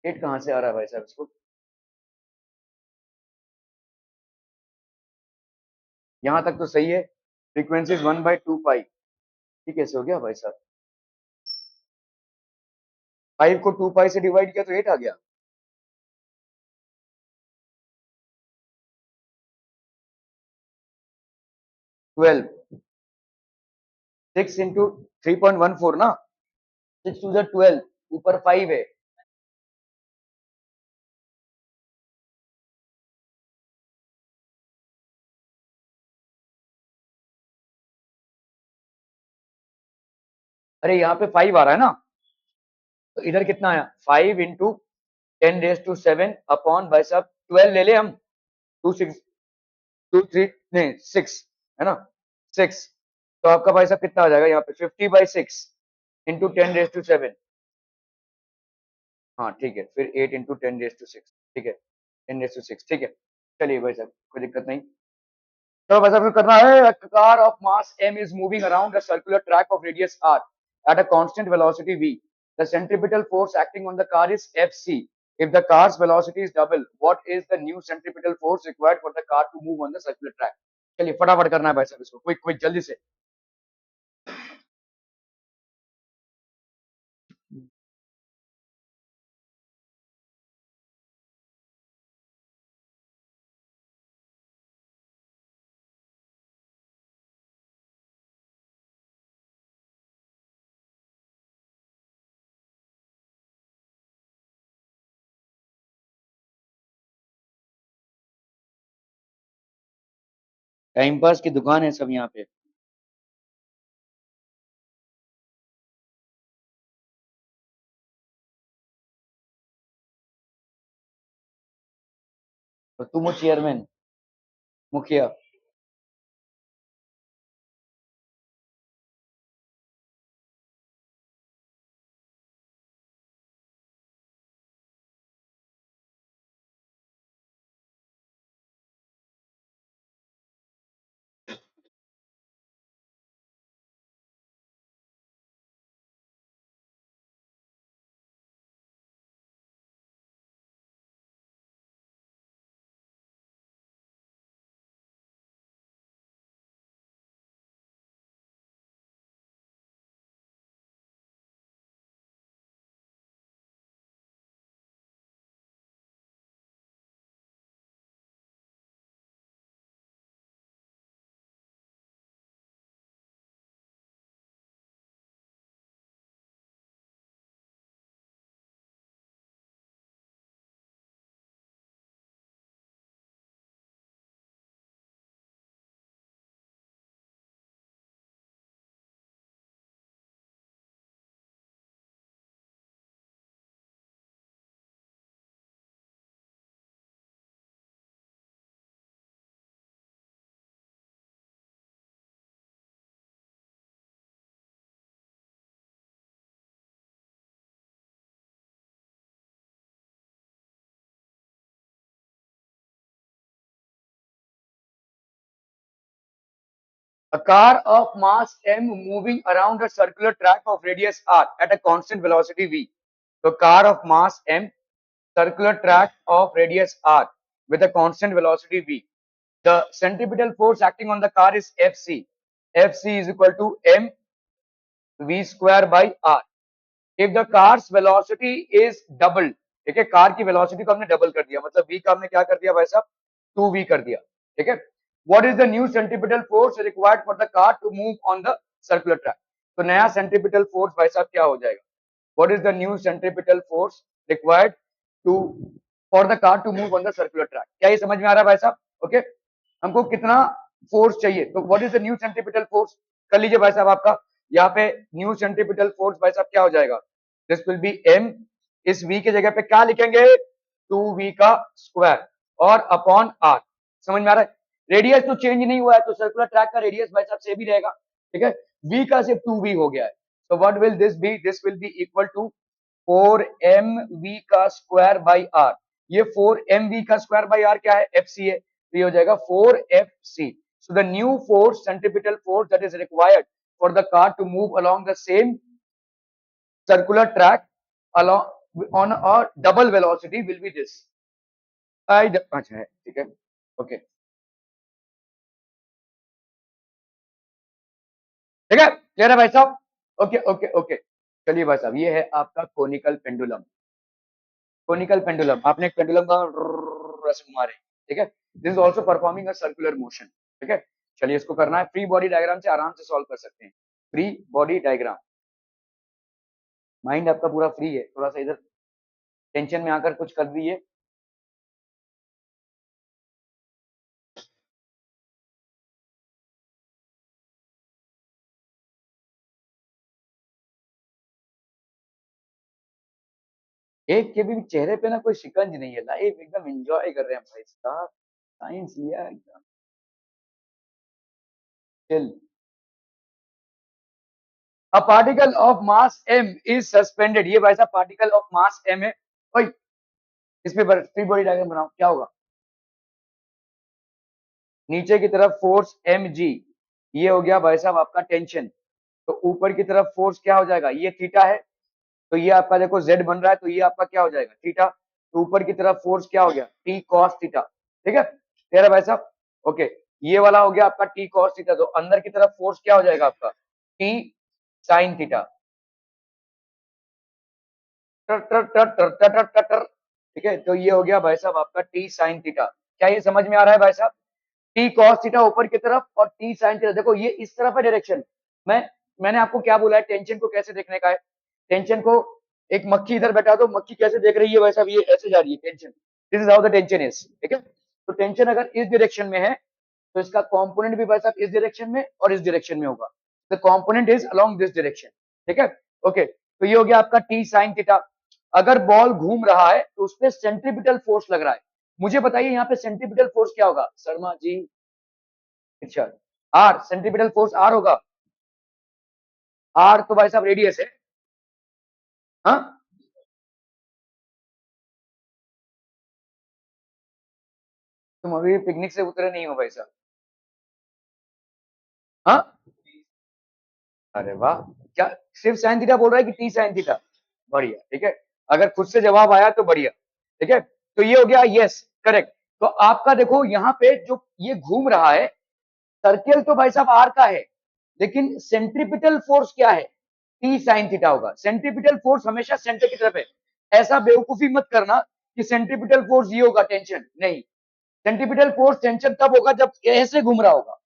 Speaker 1: एट कहाँ से आ रहा है भाई साहब इसको। यहाँ तक तो सही है, फ्रीक्वेंसी 1/2 पाई। ये कैसे हो गया भाई साहब, 5 को 2 पाई से डिवाइड किया तो 8 आ गया। ट्वेल्व, 6 इंटू 3.14 ना, 6 टू 12, ऊपर 5 है। अरे यहाँ पे 5 आ रहा है ना, तो इधर कितना आया, 5 इंटू 10⁻⁷ अपॉन भाई साहब 12 ले ले हम, 2 6 2 3 नहीं 6 है ना, 6। तो आपका भाई साहब कितना आ जाएगा यहाँ पे, 50/6 इंटू 10⁻⁷। हाँ ठीक है, फिर 8 इंटू 10⁻⁶, ठीक है, 10⁻⁶, ठीक है। चलिए भाई साहब कोई दिक्कत नहीं। तो भाई साहब करना है, car of mass m is moving around a circular track of radius r at a constant velocity v. The centripetal force acting on the car is Fc. If the car's velocity is double, what is the new centripetal force required for the car to move on the circular track? चलिए फटाफट करना है भाई साहब इसको, क्विक क्विक जल्दी से। टाइम पास की दुकान है सब यहाँ पे। तो तुम हो चेयरमैन, मुखिया। A car of mass m moving around a circular track of radius r at a constant velocity v. So car of mass m, circular track of radius r with a constant velocity v. The centripetal force acting on the car is Fc. Fc is equal to m v square by r. If the car's velocity is doubled, ठीक है, कार की वेलोसिटी को हमने डबल कर दिया, मतलब v का हमने क्या कर दिया भाई साहब, 2v कर दिया। ठीक है, what is the new centripetal force required for the car to move on the circular track? तो नया centripetal force भाई साहब क्या हो जाएगा, what is the new centripetal force required to for the car to move on the circular track. क्या ये समझ में आ रहा है भाई साहब? ओके, हमको कितना फोर्स चाहिए, तो what is the new centripetal force? कर लीजिए भाई साहब, आपका यहाँ पे न्यू सेंट्रीपिटल फोर्स भाई साहब क्या हो जाएगा, दिस विल बी एम, इस v के जगह पे क्या लिखेंगे, 2v का स्क्वायर और अपॉन आर। समझ में आ रहा है? रेडियस तो चेंज नहीं हुआ है, तो सर्कुलर ट्रैक का रेडियस भाई साहब सेम ही रहेगा, ठीक है, v का सिर्फ 2v हो गया है। तो what will this be, this will be equal to 4mv का स्क्वायर बाई आर। ये 4mv का स्क्वायर बाई आर क्या है, fc है, तो ये हो जाएगा 4fc। so the new force, centripetal force that is required for the car to move along the same circular track along on a double velocity will be this I, अच्छा है, ठीक है, ओके, ठीक है, क्लियर है भाई साहब? ओके ओके ओके, चलिए भाई साहब, ये है आपका कोनिकल पेंडुलम। कोनिकल पेंडुलम, आपने एक पेंडुलम का ऐसे घुमा रहे हैं, ठीक है, this is also performing a circular motion, ठीक है। चलिए इसको करना है, फ्री बॉडी डायग्राम से आराम से सॉल्व कर सकते हैं। फ्री बॉडी डायग्राम, माइंड आपका पूरा फ्री है, थोड़ा सा इधर टेंशन में आकर कुछ कर दीजिए। एक के भी चेहरे पे ना कोई शिकंज नहीं है, लाइफ एकदम एंजॉय कर रहे हैं भाई साहब, साइंस लिया एकदम chill. A particle of mass m is suspended, ये भाई साहब पार्टिकल ऑफ मास m है। ओए, इस पे फ्री बॉडी डायग्राम बनाओ, क्या होगा, नीचे की तरफ फोर्स mg, ये हो गया भाई साहब आपका टेंशन, तो ऊपर की तरफ फोर्स क्या हो जाएगा, ये थीटा है, तो ये आपका देखो z बन रहा है, तो ये आपका क्या हो जाएगा थीटा, तो ऊपर की तरफ फोर्स क्या हो गया t cos थीटा, ठीक है, क्लियर है भाई साहब? ओके, ये वाला हो गया आपका t cos थीटा, तो अंदर की तरफ फोर्स क्या हो जाएगा आपका t sin थीटा, ठीक है, तो ये हो गया भाई साहब आपका t sin थीटा। क्या ये समझ में आ रहा है भाई साहब? t cos थीटा ऊपर की तरफ और t sin थीटा, देखो ये इस तरफ है डायरेक्शन। मैंने आपको क्या बोला है, टेंशन को कैसे देखने का है, टेंशन को, एक मक्खी इधर बैठा दो, मक्खी कैसे देख रही है भाई साहब, ये ऐसे जा रही है tension, this is how the tension is, ठीक है। तो टेंशन अगर इस डायरेक्शन में है, तो इसका कंपोनेंट भी भाई साहब इस डायरेक्शन में और इस डायरेक्शन में होगा, the component is along this direction, ठीक है, ओके। तो ये हो गया आपका t sin थीटा। अगर बॉल घूम रहा है तो उसपे सेंट्रीपिटल फोर्स लग रहा है, मुझे बताइए यहाँ पे सेंट्रीपिटल फोर्स क्या होगा शर्मा जी, अच्छा, आर, सेंट्रीपिटल फोर्स आर होगा, आर तो भाई साहब रेडियस है, हाँ, तुम अभी पिकनिक से उतरे नहीं हो भाई साहब, हाँ, अरे वाह, क्या सिर्फ साइन थीटा बोल रहा है कि टी साइन थीटा, बढ़िया, ठीक है, अगर खुद से जवाब आया तो बढ़िया, ठीक है, तो ये हो गया यस करेक्ट। तो आपका देखो यहाँ पे जो ये घूम रहा है, सर्किल तो भाई साहब आर का है, लेकिन सेंट्रीपिटल फोर्स क्या है, टी साइन थीटा होगा, सेंट्रीपिटल फोर्स हमेशा सेंटर की तरफ है, ऐसा बेवकूफी मत करना कि सेंट्रीपिटल फोर्स ये होगा टेंशन, नहीं, सेंट्रीपिटल फोर्स टेंशन तब होगा जब ऐसे घूम रहा होगा,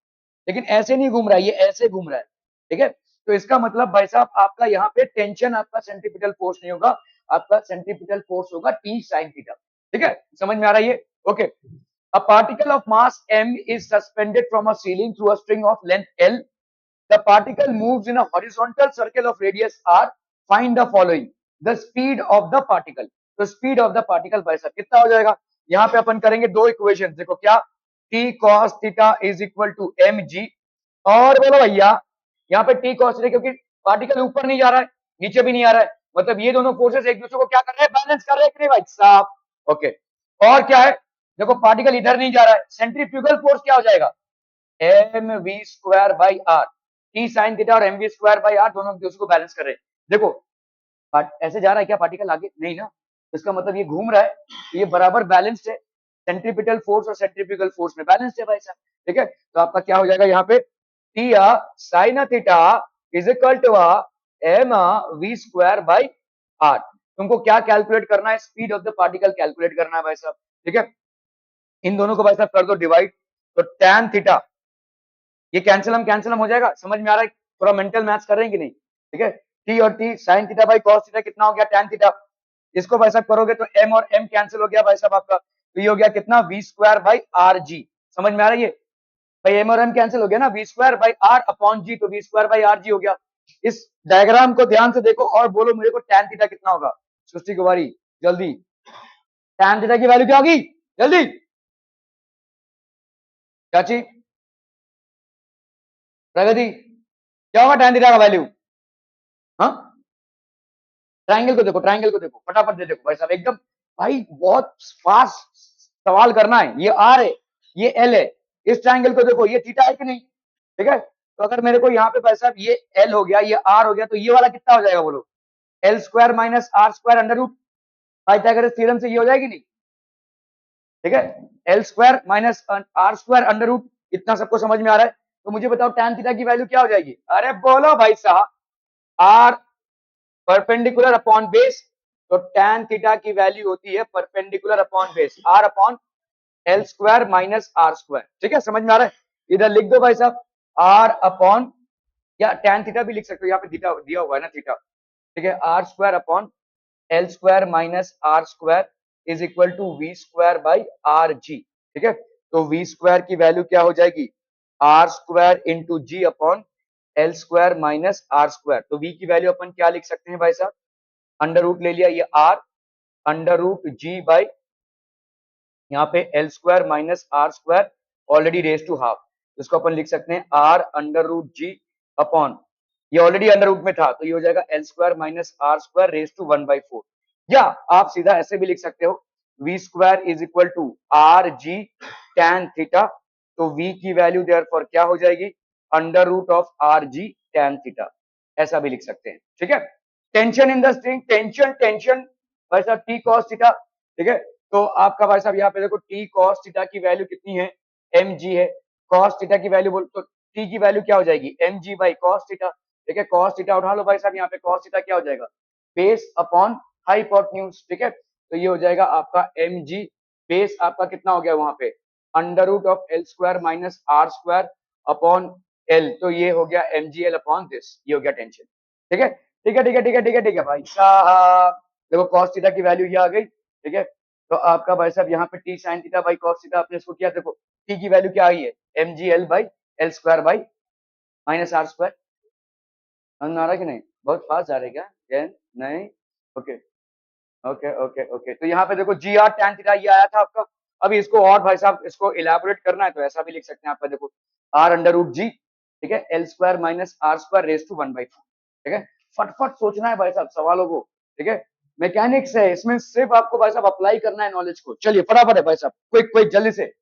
Speaker 1: लेकिन ऐसे नहीं घूम रहा है, ये ऐसे घूम रहा है, ठीक है, तो इसका मतलब भाई साहब आपका यहाँ पे टेंशन आपका सेंट्रीपिटल फोर्स नहीं होगा, आपका सेंट्रीपिटल फोर्स होगा टी साइन थीटा, ठीक है, समझ में आ रहा है ये, okay. A particle of mass m is suspended from a ceiling through a string of length L. The particle moves in a horizontal circle of radius r. Find the following. The speed of the particle. तो speed of the particle भाई साहब कितना हो जाएगा, यहाँ पे अपन करेंगे दो इक्वेशन, देखो क्या, t cos theta is equal to mg, और बोलो भैया यहाँ पे t cos थीटा, क्योंकि पार्टिकल ऊपर नहीं जा रहा है नीचे भी नहीं आ रहा है, मतलब ये दोनों फोर्सेस एक दूसरे को क्या कर रहे हैं, बैलेंस कर रहे हैं कि नहीं भाई साहब, ओके। और क्या है, देखो पार्टिकल इधर नहीं जा रहा है, सेंट्रीफ्यूगल फोर्स क्या हो जाएगा, m v square by r, T sine theta और m v square by r दोनों दूसरे को बैलेंस कर रहे हैं, देखो ऐसे जा रहा है क्या पार्टिकल आगे, नहीं ना, इसका मतलब ये घूम रहा है, तो ये बराबर बैलेंस्ड है, सेंट्रीपिटल फोर्स और सेंट्रीफ्यूगल फोर्स में बैलेंस्ड है भाई साहब, ठीक है, तो आपका क्या हो जाएगा यहाँ पे, t sine theta is equal to m v square by r. तुमको क्या कैलकुलेट करना है, speed of the particle calculate करना है भाई साहब, ठीक है, इन दोनों को भाई साहब कर दो डिवाइड, तो tan थीटा, ये कैंसिल हम हो जाएगा, समझ में आ रहा है, थोड़ा मेंटल मैथ्स कर रहे हैं कि नहीं, ठीक है, टी और T sine theta by cos theta कितना हो गया tan थीटा, इसको भाई साहब करोगे तो m और m कैंसिल हो गया भाई साहब आपका, तो ये हो गया कितना v स्क्वायर बाई आर जी। समझ में आ रहा है ये भाई, m और m कैंसिल हो गया ना, v square by r upon g, तो v square by r g हो गया। इस डायग्राम को ध्यान से देखो और बोलो मेरे को tan थीटा कितना होगा। सृष्टि कुमारी जल्दी, tan थीटा की वैल्यू क्या होगी जल्दी, चाची प्रगति, क्या होगा tan थीटा का वैल्यू? हाँ, ट्रायंगल को देखो, ट्रायंगल को देखो, फटाफट दे देखो भाई साहब एकदम, भाई बहुत फास्ट सवाल करना है। ये आर है, ये एल है, इस ट्रायंगल को देखो, ये थीटा है कि नहीं, ठीक है। तो अगर मेरे को यहाँ पे भाई साहब ये एल हो गया, ये आर हो गया, तो ये वाला कितना हो जाएगा बोलो, l square minus r square under root, Pythagoras theorem से ये हो जाएगी नहीं, ठीक है। L square minus r square under root, इतना सबको समझ में आ रहा है। तो मुझे बताओ tan थीटा की वैल्यू क्या हो जाएगी? अरे बोलो भाई साहब, आर परपेंडिकुलर अपॉन बेस, तो tan थीटा की वैल्यू होती है perpendicular upon base, r upon l square minus r square, ठीक है, समझ में आ रहा है। इधर लिख दो भाई साहब आर अपॉन, या tan थीटा भी लिख सकते हो, यहाँ पे थीटा दिया हुआ है ना थीटा, ठीक है, r square upon l square minus r square is equal to v square by r g, ठीक है। तो वी स्क्वायर की वैल्यू क्या हो जाएगी, r square into g upon l square minus r square. तो वी की वैल्यू अपन क्या लिख सकते हैं भाई साहब, अंडर रूट ले लिया, ये r under root g by, यहाँ पे l square minus r square already raise to half, इसको अपन लिख सकते हैं r under root g upon, ये ऑलरेडी अंडर रूट में था, तो ये हो जाएगा l square minus r square raise to 1/4। या आप सीधा ऐसे भी लिख सकते हो, v square is equal to r g tan theta, तो वी की वैल्यू देयरफॉर क्या हो जाएगी, under root of r g tan theta, ऐसा भी लिख सकते हैं, ठीक है। Tension in the string, tension tension भाई साहब टी कॉस थीटा, ठीक है। तो आपका भाई साहब यहाँ पे देखो टी कॉस थीटा की वैल्यू कितनी है, एम जी है, कॉस थीटा की वैल्यू बोल तो टी की वैल्यू क्या हो जाएगी, m g by cos theta, ठीक है। कॉस थीटा उठा लो भाई साहब, यहाँ पे कॉस थीटा क्या हो जाएगा, बेस अपॉन हाइपोटेन्यूज, ठीक है। तो ये हो जाएगा आपका एम जी, बेस आपका कितना हो गया वहां पे, under root of l square minus r square upon l, तो ये हो गया m g l upon this, ये हो गया टेंशन, ठीक है, ठीक है, ठीक है, ठीक है, ठीक है, ठीक है भाई साहब। देखो कॉस थीटा की वैल्यू ये आ गई, ठीक है। तो आपका भाई साहब यहाँ पे t sine theta by cos theta आपने इसको किया, देखो टी की वैल्यू क्या आई है, m g l by l square by minus r square, समझ आ रहा है कि नहीं, बहुत फास्ट जा रहे क्या, नहीं, ओके ओके ओके ओके। तो यहाँ पे देखो जी आर टैन थीटा ये आया था आपका, अभी इसको और भाई साहब इसको इलेबोरेट करना है तो ऐसा भी लिख सकते हैं आपका, देखो आर अंडर रूट जी, ठीक है, l square minus r square raise to 1/4, ठीक है। फटफट सोचना है भाई साहब सवालों को, ठीक है। मैकेनिक्स है, इसमें सिर्फ आपको भाई साहब अप्लाई करना है नॉलेज को। चलिए फटाफट है भाई साहब, क्विक क्विक जल्दी से।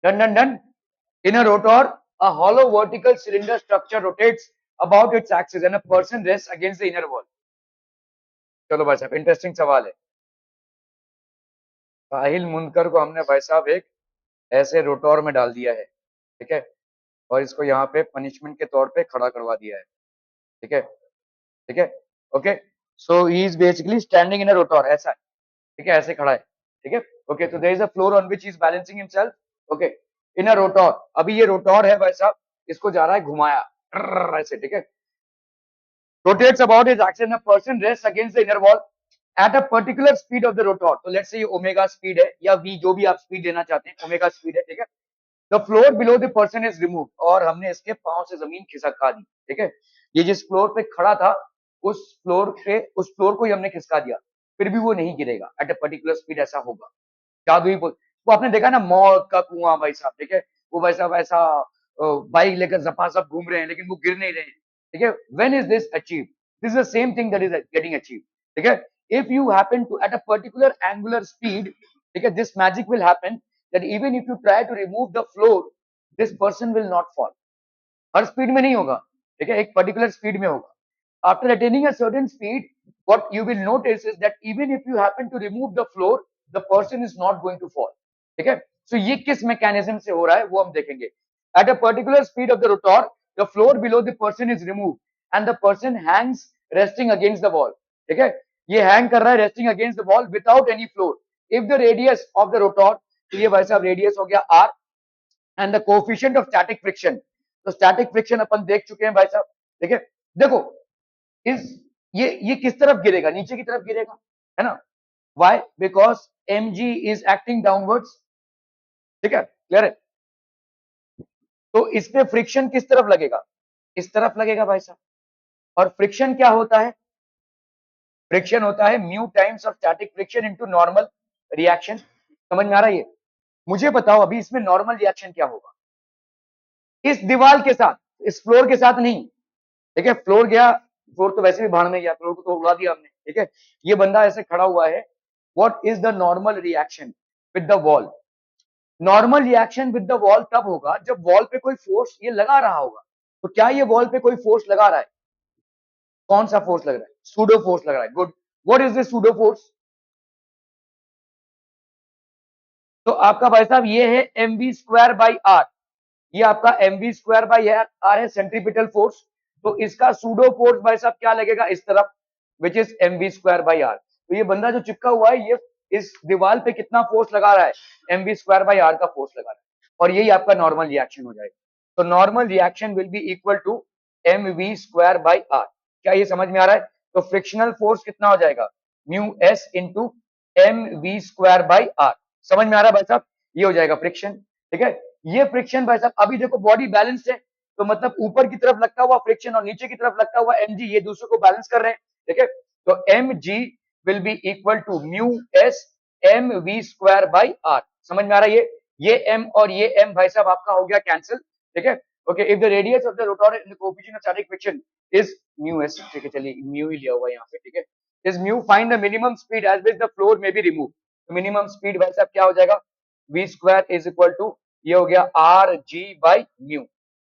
Speaker 1: Done, done, done. In a rotor, a hollow vertical cylinder structure rotates about its axis and a person rests against the inner wall. चलो भाई साहब, इंटरेस्टिंग सवाल है. साहिल मुनकर को हमने भाई साहब एक ऐसे रोटोर में डाल दिया है, ठीक है, और इसको यहाँ पे पनिशमेंट के तौर पे खड़ा करवा दिया है, ठीक है, ठीक है, okay. So he is basically standing in a rotor, ऐसा, ठीक है, ऐसे खड़ा है, ठीक है, ओके. तो there is a floor on which he is balancing himself, okay, in a rotor. अभी ये रोटोर है भाई साहब, इसको जा रहा है घुमाया ऐसे, ठीक है, rotates about his axis and a person rests against the inner wall at a particular speed of the rotor. तो let's say ओमेगा स्पीड है या v, जो भी आप स्पीड देना चाहते हैं, ओमेगा स्पीड है, ठीक है. The floor below the person is remove, और हमने इसके पांव से जमीन खिसका दी, ठीक है. ये जिस फ्लोर पे खड़ा था उस फ्लोर को ही हमने खिसका दिया, फिर भी वो नहीं गिरेगा एट अ पर्टिकुलर स्पीड, ऐसा होगा. जादुई पुल, वो आपने देखा ना मौत का कुआं भाई साहब, ठीक है, वो भाई साहब ऐसा बाइक लेकर झपाझप घूम रहे हैं लेकिन वो गिर नहीं रहे हैं, ठीक है. When is this achieve? This is the same thing that is getting achieve, ठीक है. If you happen to at a particular angular speed, ठीक है, this magic will happen that even if you try to remove the floor, this person will not fall. हर स्पीड में नहीं होगा, ठीक है, एक पर्टिकुलर स्पीड में होगा. After attaining a certain speed, what you will notice is that even if you happen to remove the floor, the person is not going to fall. ठीक है. So ये किस मैकेनिज्म से हो रहा है वो हम देखेंगे. At a particular speed of the rotor, the floor below the person is removed and the person hangs resting against the wall. ठीक है, ये hang कर रहा है resting against the wall without any floor. If the radius of the rotor, तो ये भाई साहब रेडियस हो गया r, and the coefficient of static friction, तो static friction अपन देख चुके हैं भाई साहब, ठीक है. देखो इस ये किस तरफ गिरेगा? नीचे की तरफ गिरेगा, है ना. Why? Because mg is acting downwards, ठीक है, क्लियर है. तो इस पे फ्रिक्शन किस तरफ लगेगा? इस तरफ लगेगा भाई साहब. और फ्रिक्शन क्या होता है? फ्रिक्शन होता है mu times of static friction into normal reaction. समझ में आ रहा है ये? मुझे बताओ अभी इसमें नॉर्मल रिएक्शन क्या होगा? इस दीवार के साथ, इस फ्लोर के साथ नहीं, ठीक है. फ्लोर गया, फ्लोर तो वैसे भी भाड़ में गया, फ्लोर को तो उड़ा दिया हमने, ठीक है. ये बंदा ऐसे खड़ा हुआ है. What is the normal reaction with the wall? Normal reaction with the wall तब होगा जब वॉल पे कोई फोर्स ये लगा रहा होगा. तो क्या ये वॉल पे कोई फोर्स लगा रहा है? कौन सा फोर्स लग रहा है? सूडो फोर्स लग रहा है. Good. What is this pseudo force? तो आपका भाई साहब ये है mv²/r. ये आपका mv²/r है, सेंट्रीपिटल फोर्स. तो इसका सूडो फोर्स भाई साहब क्या लगेगा? इस तरफ, विच इज mv²/r. तो ये बंदा जो चिपका हुआ है, ये इस दीवार पे कितना फोर्स लगा रहा है? mv²/r का फोर्स लगा रहा है. और यही आपका नॉर्मल रिएक्शन हो जाएगा. तो normal reaction will be equal to mv²/r. क्या ये समझ में आ रहा है? तो फ्रिक्शनल फोर्स कितना हो जाएगा? Mu s into mv²/r. समझ में आ रहा है भाई साहब? ये हो जाएगा फ्रिक्शन, ठीक है. ये फ्रिक्शन भाई साहब, अभी देखो बॉडी बैलेंस है, तो मतलब ऊपर की तरफ लगता हुआ फ्रिक्शन और नीचे की तरफ लगता हुआ mg, ये दूसरे को बैलेंस कर रहे हैं, ठीक है. तो mg will be equal to mu s mv²/r. समझ में आ रहा है? ये m और ये m भाई साहब आपका हो गया कैंसिल, ठीक है. Okay, if the radius of the rotor in the coefficient of static friction is mu s, ठीक है, चलिए म्यू ही लिया हुआ है यहाँ पे, ठीक है. Is mu, find the minimum speed at which the floor में बी रिमूव. तो मिनिमम स्पीड भाई साहब क्या हो जाएगा? v² इज इक्वल टू, ये हो गया rg/म्यू,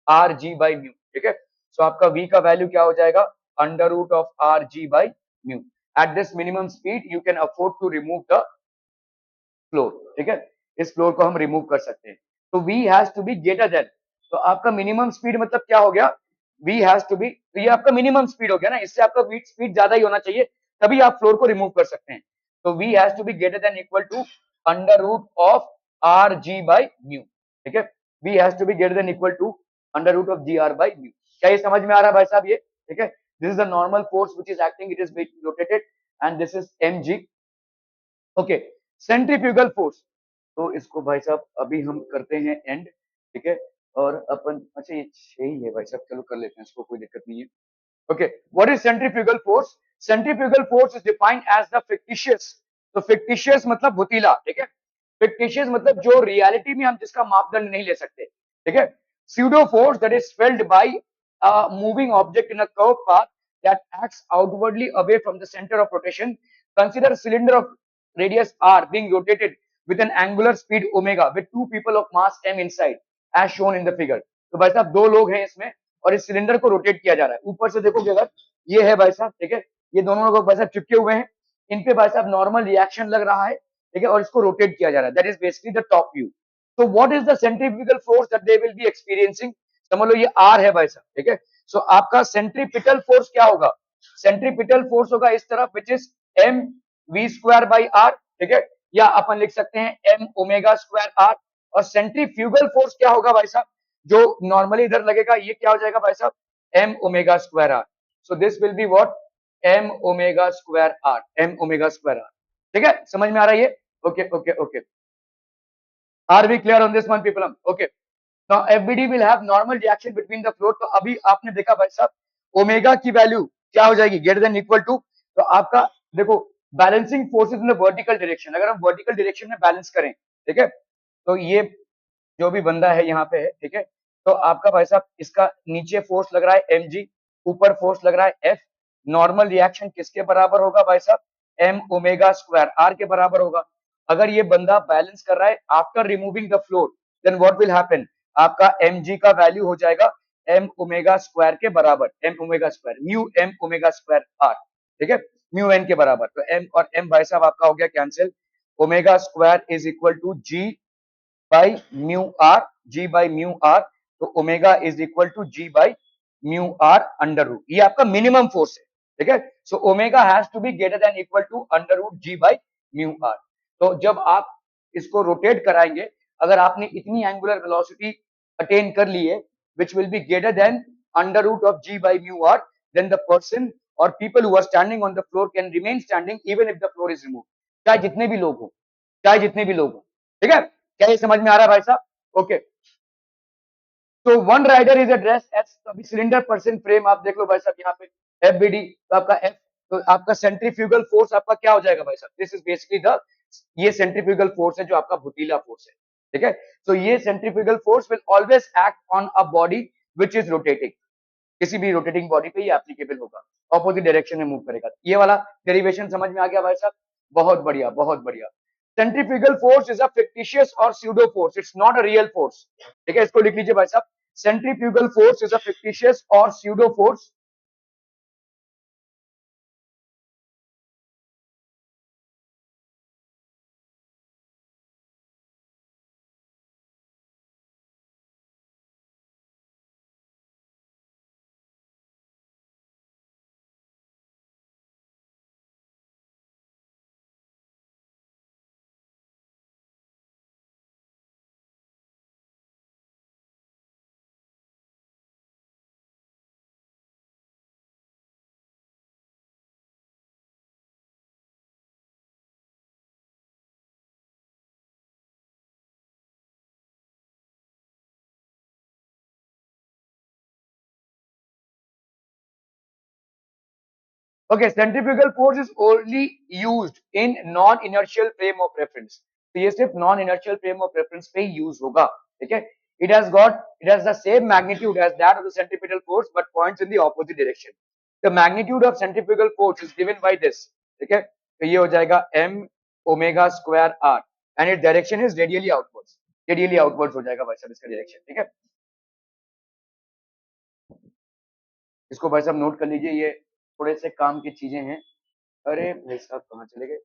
Speaker 1: rg/म्यू, ठीक है. सो आपका v का वैल्यू क्या हो जाएगा? √of rg/म्यू. At this minimum speed you can afford to remove the floor, ठीक है. इस फ्लोर को हम रिमूव कर सकते हैं. तो v has to be greater than, तो आपका मिनिमम स्पीड मतलब क्या हो गया? v हैज टू बी, तो ये आपका मिनिमम स्पीड हो गया ना, इससे आपका v स्पीड ज्यादा ही होना चाहिए, तभी आप फ्लोर को रिमूव कर सकते हैं. तो v has to be greater than equal to √of rg/म्यू, ठीक है. v has to be greater than equal to √of gr/म्यू. क्या ये समझ में आ रहा है भाई साहब? ये ठीक है. This is the normal force which is acting, it is being rotated, and this is mg. Okay, centrifugal force, तो इसको भाई साहब अभी हम करते हैं एंड, ठीक है. और अपन, अच्छा ये 6 ही है भाई साहब, चलो कर लेते हैं इसको, कोई दिक्कत नहीं है. Okay, what is centrifugal force? Centrifugal force is defined as the fictitious, तो फिक्टिशियस मतलब भुतीला, ठीक है. फिक्टिशियस मतलब जो रियलिटी में हम जिसका मापदंड नहीं ले सकते, ठीक है. pseudo force that is felt by a moving object in a curved path that acts outwardly away from the center of rotation. Consider cylinder of radius r being rotated with an angular speed omega with two people of mass m inside as shown in the figure। तो भाई साहब दो लोग हैं इसमें और इस सिलेंडर को रोटेट किया जा रहा है। ऊपर से देखोगे अगर ये है भाई साहब, ठीक है, ये दोनों लोग भाई साहब चिपके हुए हैं, इन पे भाई साहब नॉर्मल रिएक्शन लग रहा है, ठीक है, और इसको रोटेट किया जा रहा है। That is basically the top view. तो what is the centrifugal force that they will be experiencing? समझ लो ये आर है भाई साहब, ठीक है। सो आपका सेंट्रीपिटल फोर्स क्या होगा? सेंट्रीपिटल फोर्स होगा इस तरफ which is m v square by r, ठीक है, या अपन लिख सकते हैं एम ओमेगा स्क्वायर आर। और सेंट्रीफ्यूगल फोर्स क्या होगा भाई साहब? जो नॉर्मली इधर लगेगा ये क्या हो जाएगा भाई साहब? M omega square r. So this will be what? M omega square r, m omega square r. ठीक है, समझ में आ रहा है ये? Okay okay okay, are we clear on this one people? Okay, now FBD will have normal reaction between the floor. तो अभी आपने देखा भाई साहब ओमेगा की वैल्यू क्या हो जाएगी? Greater than equal to. तो आपका देखो balancing forces in the vertical direction, अगर हम वर्टिकल डायरेक्शन में बैलेंस करें, ठीक है, तो ये जो भी बंदा है यहाँ पे है, ठीक है, तो आपका भाई साहब इसका नीचे फोर्स लग रहा है mg, ऊपर फोर्स लग रहा है f। नॉर्मल रिएक्शन किसके बराबर होगा भाई साहब? m ओमेगा स्क्वायर r के बराबर होगा। अगर ये बंदा बैलेंस कर रहा है after removing the floor, then what will happen? आपका mg का वैल्यू हो जाएगा m ओमेगा स्क्वायर के बराबर, m omega square mu m omega square r, ठीक है, म्यू n के बराबर। तो m और m भाई साहब आपका हो गया cancel. Omega square is equal to g by mu r, g by mu r. तो omega is equal to g by mu r under root, ये आपका मिनिमम फोर्स है, ठीक है। So omega has to be greater than equal to under root g by mu r. तो जब आप इसको रोटेट कराएंगे, अगर आपने इतनी एंगुलर वेलोसिटी अटेन कर ली है which will be greater than under root of g by mu r, then the person और people who are standing on the floor can remain standing even if the floor is remove, चाहे जितने भी लोग हो, चाहे जितने भी लोग हो, ठीक है। क्या ये समझ में आ रहा है भाई साहब? ओके, तो one rider is addresses, अभी सिलेंडर पर्सन फ्रेम आप देख लो भाई साहब यहाँ पे एफबीडी, तो आपका एफ, तो आपका सेंट्रीफ्यूगल फोर्स आपका क्या हो जाएगा भाई साहब? दिस इज बेसिकली द, ये सेंट्रीफ्यूगल फोर्स है जो आपका भुतीला फोर्स है, ठीक है। तो ये centrifugal force will always act on a body which is rotating, किसी भी रोटेटिंग बॉडी पे ये एप्लीकेबल होगा, ऑपोजिट डायरेक्शन में मूव करेगा। ये वाला डेरिवेशन समझ में आ गया भाई साहब? बहुत बढ़िया बहुत बढ़िया। Centrifugal force is a fictitious और pseudo force, it's not a real force, ठीक है, इसको लिख लीजिए भाई साहब। Centrifugal force is a fictitious और pseudo force. Okay, centrifugal force is only used in non-inertial frame of reference. तो ये सिर्फ non inertial frame of reference पे यूज होगा, ठीक है। It has the same magnitude as that of the centripetal force but points in the opposite direction. The magnitude of centrifugal force is given by this, ठीक है। तो ये हो जाएगा m omega square r and it direction is radially outwards, radially outwards हो जाएगा भाई साहब इसका डायरेक्शन, ठीक है। इसको भाई साहब नोट कर लीजिए, ये थोड़े से काम की चीजें हैं। अरे भाई साहब कहाँ चले गए?